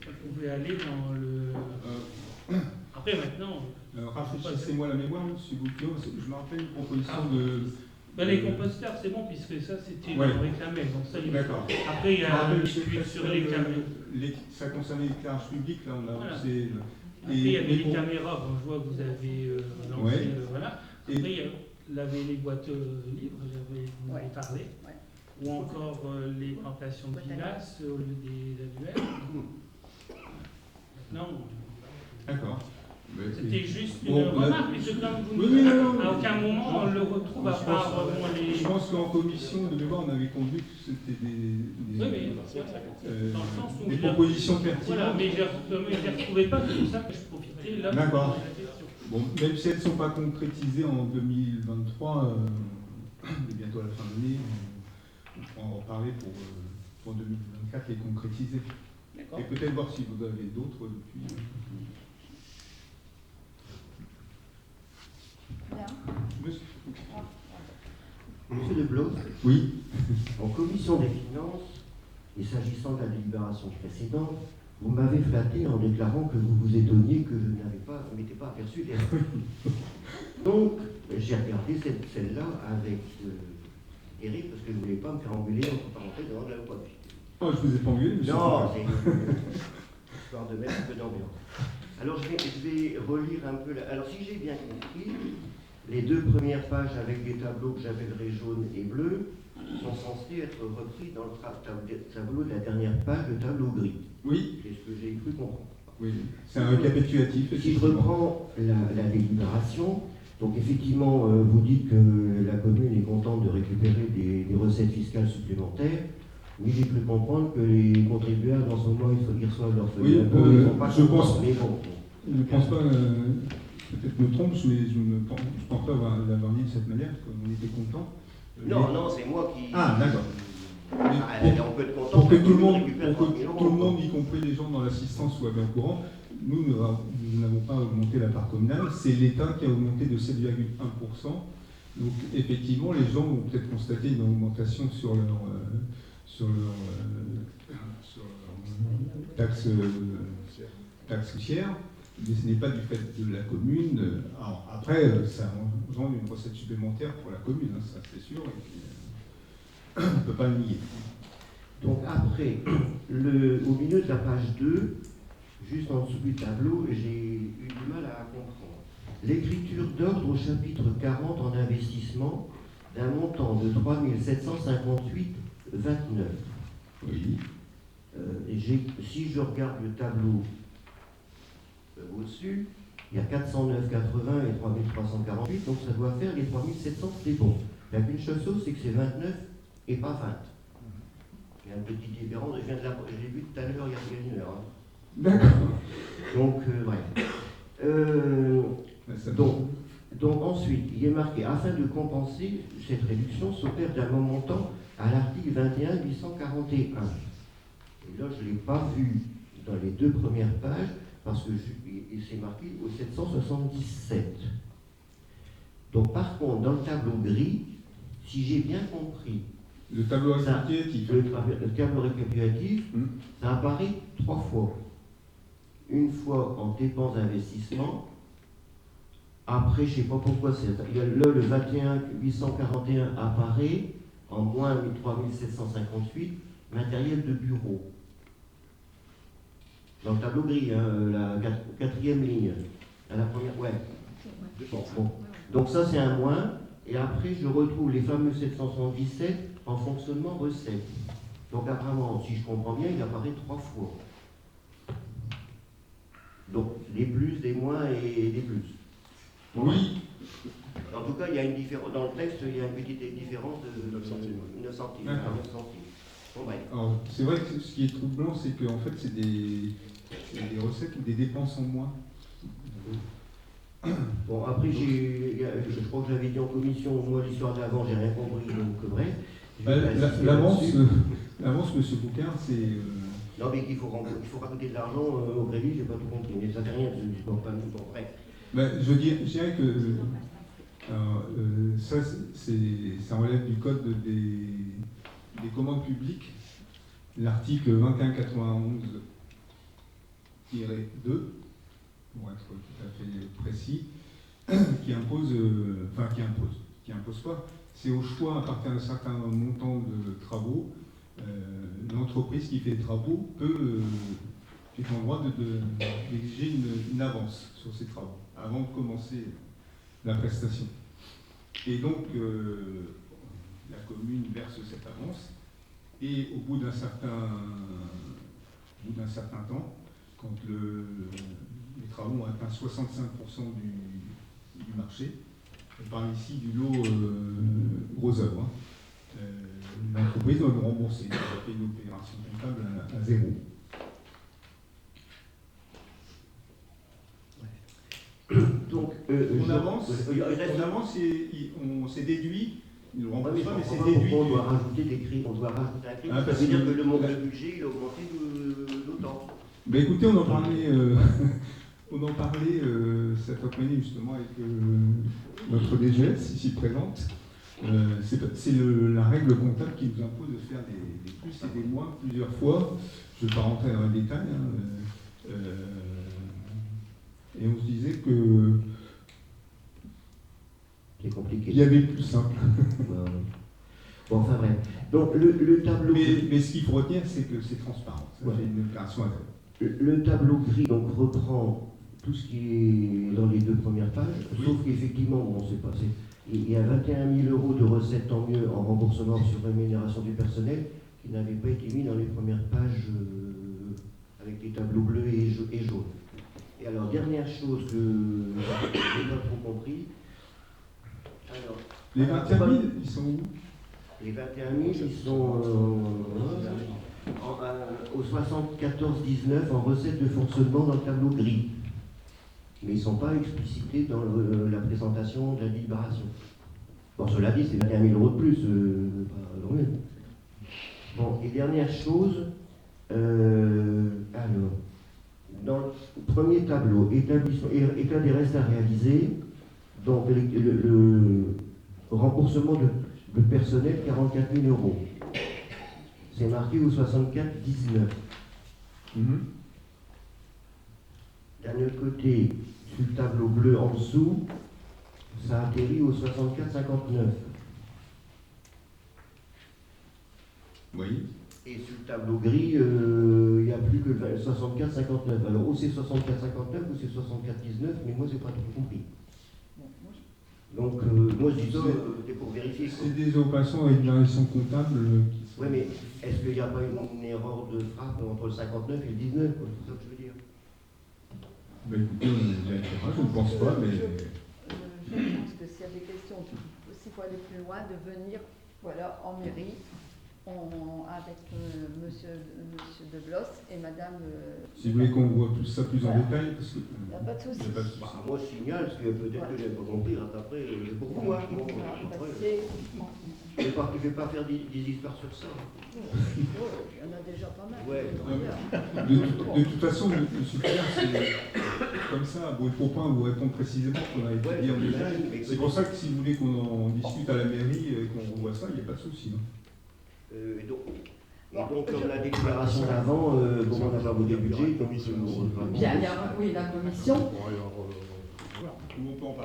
Ça pouvait aller dans le... Après, maintenant... Rafraîchissez-moi la mémoire, M. Boukio, parce que je me rappelle une proposition de... Ben, les composteurs, c'est bon, puisque ça, c'était on réclamait. Donc ça, d'accord. Après, il y a une suite sur les caméras. Ça concernait l'éclairage public, là, on a lancé... Après, il y avait les caméras, bon, je vois que vous avez lancé... Voilà. Après, il y avait les boîtes libres, vous en avez parlé. Ou encore les plantations de vinasse au lieu des annuaires. Maintenant... D'accord. C'était juste une remarque, mais c'est comme vous dites, à aucun moment on le retrouve à part les... Je pense qu'en commission de mémoire, on avait conduit que c'était des propositions pertinentes. Voilà, mais je ne retrouvais pas, c'est pour ça que je profitais là. D'accord. Bon, même si elles ne sont pas concrétisées en 2023, bientôt à la fin de l'année, on pourra en reparler pour 2024 et concrétiser. Et peut-être voir si vous avez d'autres depuis... Monsieur Deblot, oui. En commission des finances, et s'agissant de la délibération précédente, vous m'avez flatté en déclarant que vous vous étonniez que je ne m'étais pas aperçu des erreurs. Donc, j'ai regardé celle-là avec Eric, parce que je ne voulais pas me faire engueuler entre parenthèses devant la loi. Oh, je vous ai pas engueulé, monsieur. Non, c'est histoire de mettre un peu d'ambiance. Alors, je vais relire un peu. Alors, si j'ai bien compris, les deux premières pages avec des tableaux que j'appellerai jaune et bleu sont censés être repris dans le tableau de la dernière page, le tableau gris. Oui. C'est ce que j'ai cru comprendre. Oui, c'est un récapitulatif. Si je reprends la délibération, donc effectivement, vous dites que la commune est contente de récupérer des recettes fiscales supplémentaires, mais j'ai cru comprendre que les contribuables, en ce moment, ils reçoivent leur feuille d'impôt, ils ne sont pas contents, mais bon. Je ne pense pas, peut-être me trompe, mais je ne pense pas l'avoir dit de cette manière, parce qu'on était contents. Non, c'est moi qui... Ah, d'accord. On peut être content pour que tout le monde, y compris les gens dans l'assistance, soient bien au courant, nous n'avons pas augmenté la part communale, c'est l'État qui a augmenté de 7,1%. Donc effectivement, les gens vont peut-être constater une augmentation sur leur taxe foncière, mais ce n'est pas du fait de la commune. Alors, après, ça engendre une recette supplémentaire pour la commune, hein, ça c'est sûr, et puis, on ne peut pas le nier. Donc après, au milieu de la page 2, juste en dessous du tableau, j'ai eu du mal à comprendre. L'écriture d'ordre au chapitre 40 en investissement d'un montant de 3 758,29. Oui. Si je regarde le tableau au-dessus, il y a 409,80 et 3348, donc ça doit faire les 3700, c'est bon. Il n'y a qu'une seule chose, c'est que c'est 29 et pas 20. Il y a une petite différence, je l'ai vu tout à l'heure, il y a une heure. Hein. D'accord. Donc, donc ensuite, il est marqué, afin de compenser cette réduction, s'opère d'un montant à l'article 21 841. Et là, je ne l'ai pas vu dans les deux premières pages, parce que c'est marqué au 777. Donc par contre, dans le tableau gris, si j'ai bien compris, le tableau récapitulatif, le tableau récapitulatif, ça apparaît 3 fois. Une fois en dépenses d'investissement, après, je ne sais pas pourquoi, là le 21 841 apparaît en moins 3758, matériel de bureau. Dans le tableau gris, hein, la quatrième ligne, à la première, ouais. Bon. Donc ça c'est un moins, et après je retrouve les fameux 777 en fonctionnement recette. Donc apparemment, si je comprends bien, il apparaît 3 fois. Donc des plus, des moins et des plus. Oui. En tout cas, il y a une différence. Dans le texte, il y a une petite différence de 9 centimes. 9 centimes. Bon, bref. Alors, c'est vrai que ce qui est troublant, c'est qu'en fait, c'est des recettes ou des dépenses en moins. Bon, après, je crois que j'avais dit en commission, moi, l'histoire d'avant, j'ai rien compris, donc bref. L'avance, monsieur Boucard, c'est... Non, mais qu'il faut rajouter de l'argent au crédit, j'ai pas tout compris. Mais ça fait rien, je ne pas nous bon, bref. Ben, je dirais que ça relève du code des commandes publiques, l'article 2191-2, pour être tout à fait précis, qui impose pas, c'est au choix à partir d'un certain montant de travaux, l'entreprise qui fait les travaux est en droit d'exiger une avance sur ces travaux avant de commencer la prestation. Et donc, la commune verse cette avance, et au bout d'un certain temps, quand les travaux ont atteint 65% du marché, on parle ici du lot gros œuvre, l'entreprise doit nous rembourser, elle doit faire une opération comptable à 0. Donc, on avance et on s'est déduit, il ne rembourse pas, mais c'est déduit. On doit rajouter des cris, on doit rajouter un cri. Ça veut dire que le budget il a augmenté d'autant. Ben écoutez, on en parlait cet après-midi justement avec notre DGS ici présente. C'est la règle comptable qui nous impose de faire des plus et des moins plusieurs fois. Je ne vais pas rentrer dans le détail. Et on se disait que c'est compliqué. Il y avait plus simple. Bon, enfin bref. Donc le tableau. Mais ce qu'il faut retenir, c'est que c'est transparent. Ça fait une opération à le tableau gris donc reprend tout ce qui est dans les deux premières pages, sauf qu'effectivement, bon, c'est passé. Il y a 21 000 € de recettes, tant mieux, en remboursement sur rémunération du personnel, qui n'avaient pas été mis dans les premières pages avec les tableaux bleus et jaunes. Et alors, dernière chose que je n'ai pas trop compris. Alors, les 21 000, ils sont où? Les 21 000, ils sont au 74,19 en recettes de fonctionnement dans le tableau gris. Mais ils ne sont pas explicités dans la présentation de la délibération. Bon, cela dit, c'est 21 000 € de plus. Bon, et dernière chose, alors, dans le premier tableau, état des restes à réaliser, donc le remboursement de personnel, 44 000 €. C'est marqué au 64,19. D'un autre côté, sur le tableau bleu en dessous, ça atterrit au 64,59. Oui. Et sur le tableau gris, il y a a plus que le 64-59. Alors, ou c'est 64-59 ou c'est 64-19, mais moi, j'ai pas tout compris. Donc, moi, je dis ça, c'est pour vérifier. C'est des opérations avec une variation comptable qui sont... Oui, mais est-ce qu'il n'y a pas une erreur de frappe entre le 59 et le 19, quoi? C'est ça que je veux dire. Bah, écoutez, je ne pense pas, mais... Je pense que s'il y a des questions, s'il faut aller plus loin, de venir en mairie avec monsieur de Bloss et madame... si vous voulez qu'on voit tout ça plus en détail, parce que... Il n'y a pas de souci. Moi, je signale, parce que peut-être que je n'ai pas compris, après, c'est pour vous. Hein. Bon, je ne vais pas faire des histoires sur ça. Il y en a déjà pas mal. Ouais. De toute façon, M. Pierre, c'est comme ça, bruit pour point, vous répondre précisément qu'on a été dit en détail. C'est pour ça que si vous voulez qu'on en discute à la mairie et qu'on revoie ça, il n'y a pas de souci. Et donc, comme la déclaration d'avant, on n'a pas voté le budget, donc bien, il y a oui, la commission.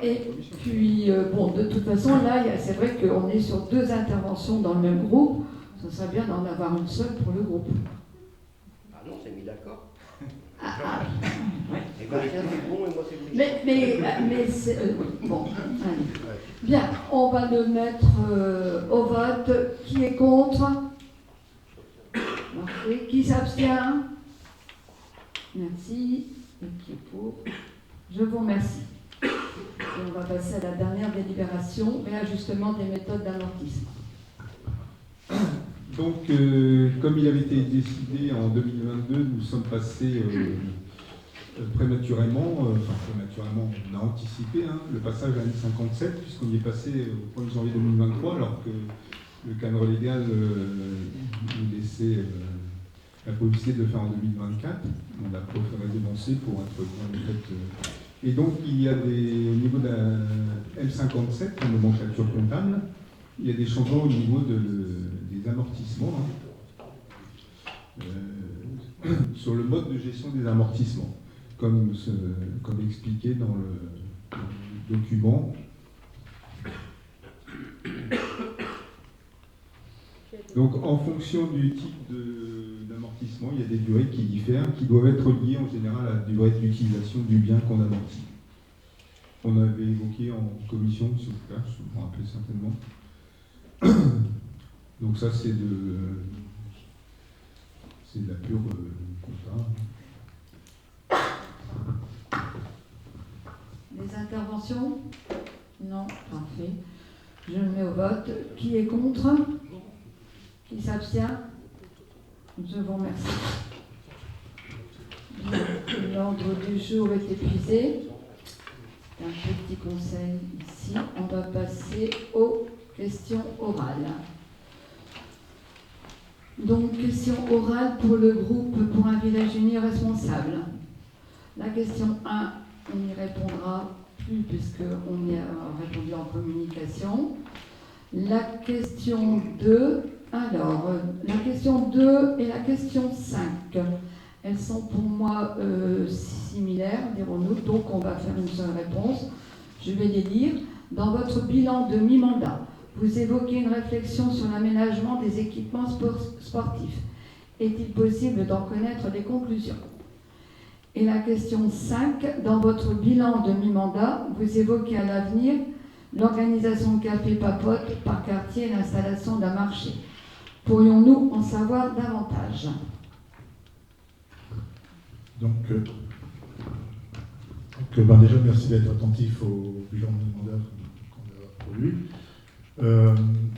Et puis, de toute façon, là, c'est vrai qu'on est sur 2 interventions dans le même groupe. Ce serait bien d'en avoir une seule pour le groupe. Ah non, on s'est mis d'accord. Ouais. Et bien, c'est bon, et moi, c'est bon. Mais c'est... bon, allez. Bien, on va le mettre au vote. Qui est contre? Parfait. Qui s'abstient? Merci. Et qui est pour? Je vous remercie. Et on va passer à la dernière délibération, réajustement des méthodes d'amortissement. Donc, comme il avait été décidé en 2022, nous sommes passés prématurément, on a anticipé le passage à N57, puisqu'on y est passé au 1er janvier 2023, alors que le cadre légal nous laissait la possibilité de le faire en 2024. On a préféré dénoncer pour être bien fait. Et donc, il y a au niveau de la M57, la nomenclature comptable, il y a des changements au niveau des amortissements, sur le mode de gestion des amortissements, comme expliqué dans le document. Donc, en fonction du type d'amortissement, il y a des durées qui diffèrent, qui doivent être liées en général à la durée d'utilisation du bien qu'on amortit. On avait évoqué en commission, si vous vous rappelez certainement. Donc ça, c'est de la pure compta. Les interventions? Non, parfait. Je le mets au vote. Qui est contre? Qui s'abstient? Je vous remercie. L'ordre du jour est épuisé. Un petit conseil ici. On va passer aux questions orales. Donc, question orale pour le groupe pour un village uni responsable. La question 1, on n'y répondra plus puisqu'on y a répondu en communication. La question 2, alors, la question 2 et la question 5, elles sont pour moi similaires, dirons-nous, donc on va faire une seule réponse. Je vais les lire. Dans votre bilan de mi-mandat, vous évoquez une réflexion sur l'aménagement des équipements sportifs. Est-il possible d'en connaître les conclusions? Et la question 5, dans votre bilan de mi-mandat, vous évoquez à l'avenir l'organisation café papote par quartier et l'installation d'un marché. Pourrions-nous en savoir davantage? Donc déjà, merci d'être attentif au bilan de mandat qu'on a produit.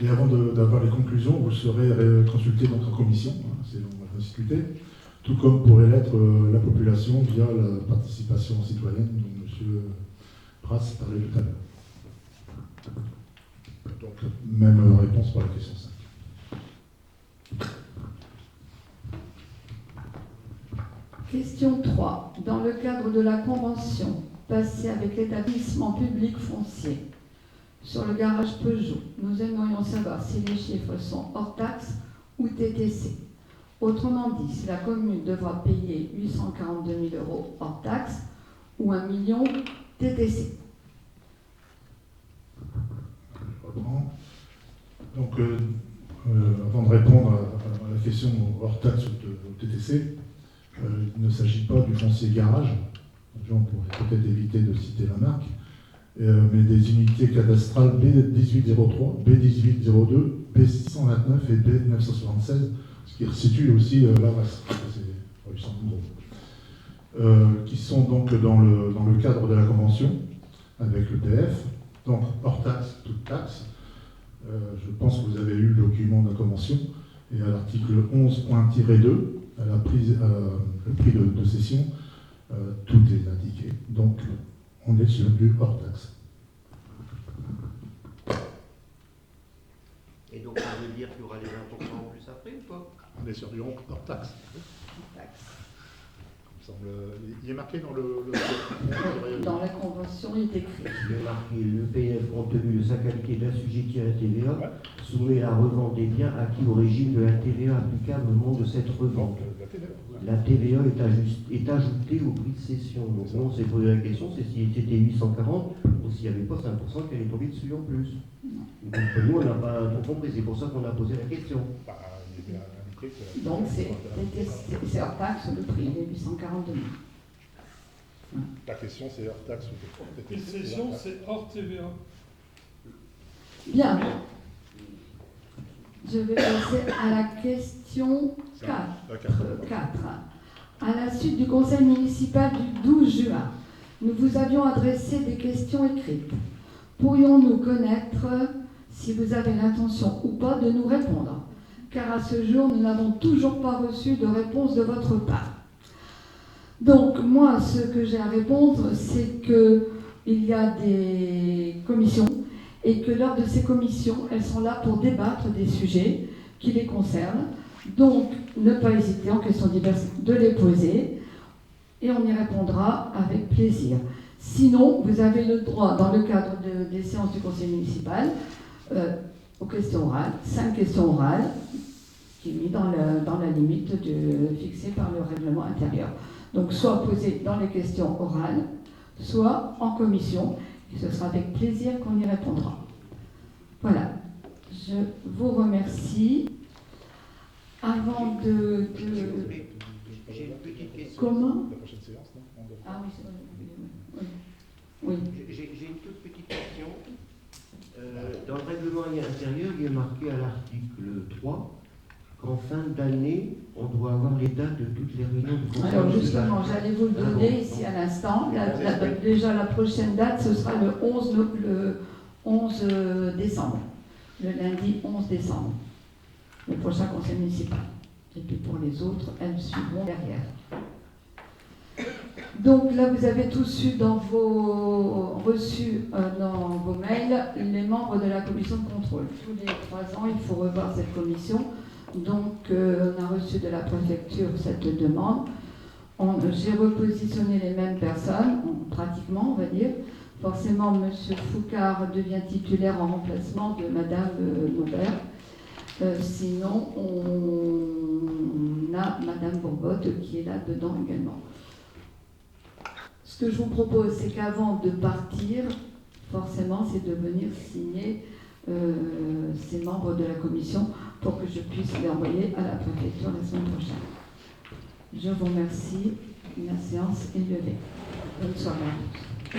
Et avant d'avoir les conclusions, vous serez consulté donc en commission, c'est on va discuter, tout comme pourrait l'être la population via la participation citoyenne dont M. Prass parlait tout à l'heure. Donc, même réponse pour la question 5. Question 3. Dans le cadre de la convention passée avec l'établissement public foncier sur le garage Peugeot, nous aimerions savoir si les chiffres sont hors taxe ou TTC. Autrement dit, si la commune devra payer 842 000 € hors taxe ou 1 million TTC. Je reprends. Donc, avant de répondre à la question hors taxe ou TTC, Il ne s'agit pas du foncier garage, on pourrait peut-être éviter de citer la marque, mais des unités cadastrales B1803, B1802, B629 et B976, ce qui situe aussi la race, c'est Luxembourg, qui sont donc dans le cadre de la convention avec l'EPF, donc hors taxe, toute taxe. Je pense que vous avez eu le document de la convention, et à l'article 11.2, le prix de cession, tout est indiqué. Donc, on est sur du hors taxe. Et donc, ça veut dire qu'il y aura les 20% en plus après ou pas? On est sur du hors taxe. Il est marqué dans Dans la convention, il est écrit. Il est marqué l'EPF, compte tenu de sa qualité d'assujetti à la TVA, soumet la revente des biens acquis au régime de la TVA applicable au moment de cette revente. La TVA est ajoutée au prix de cession. Donc, nous, on s'est posé la question, c'est si c'était 840 ou s'il n'y avait pas 5% qui allait tomber dessus en plus. Donc, nous, on n'a pas tout compris, c'est pour ça qu'on a posé la question. Donc, c'est hors taxe le prix, les 842 000. La question, c'est hors taxe ou Une cession, c'est hors TVA. Bien. Je vais passer à la question 4. À la suite du conseil municipal du 12 juin, nous vous avions adressé des questions écrites. Pourrions-nous connaître si vous avez l'intention ou pas de nous répondre? Car à ce jour, nous n'avons toujours pas reçu de réponse de votre part. Donc, moi, ce que j'ai à répondre, c'est qu'il y a des commissions et que lors de ces commissions, elles sont là pour débattre des sujets qui les concernent. Donc, ne pas hésiter en questions diverses de les poser et on y répondra avec plaisir. Sinon, vous avez le droit, dans le cadre des séances du conseil municipal, aux questions orales, 5 questions orales, qui est mis dans la limite fixée par le règlement intérieur. Donc, soit posées dans les questions orales, soit en commission, et ce sera avec plaisir qu'on y répondra. Voilà. Je vous remercie. Avant de... J'ai une petite question. Comment? La prochaine séance, non? Ah oui, c'est vrai. Oui. J'ai une toute petite question. Dans le règlement intérieur, il est marqué à l'article 3 qu'en fin d'année, on doit avoir les dates de toutes les réunions du conseil. Alors justement, j'allais vous le donner ici à l'instant. Déjà, la prochaine date, ce sera le 11 décembre. Le lundi 11 décembre. Le prochain conseil municipal. Et puis pour les autres, elles suivront derrière. Donc là, vous avez tous reçu dans vos mails les membres de la commission de contrôle. Tous les 3 ans, il faut revoir cette commission. Donc, on a reçu de la préfecture cette demande. J'ai repositionné les mêmes personnes, pratiquement, on va dire. Forcément, M. Foucard devient titulaire en remplacement de Mme Laubert. Sinon, on a Mme Bourbotte qui est là-dedans également. Ce que je vous propose, c'est qu'avant de partir, forcément, c'est de venir signer ces membres de la commission pour que je puisse les envoyer à la préfecture la semaine prochaine. Je vous remercie. La séance est levée. Bonne soirée à tous.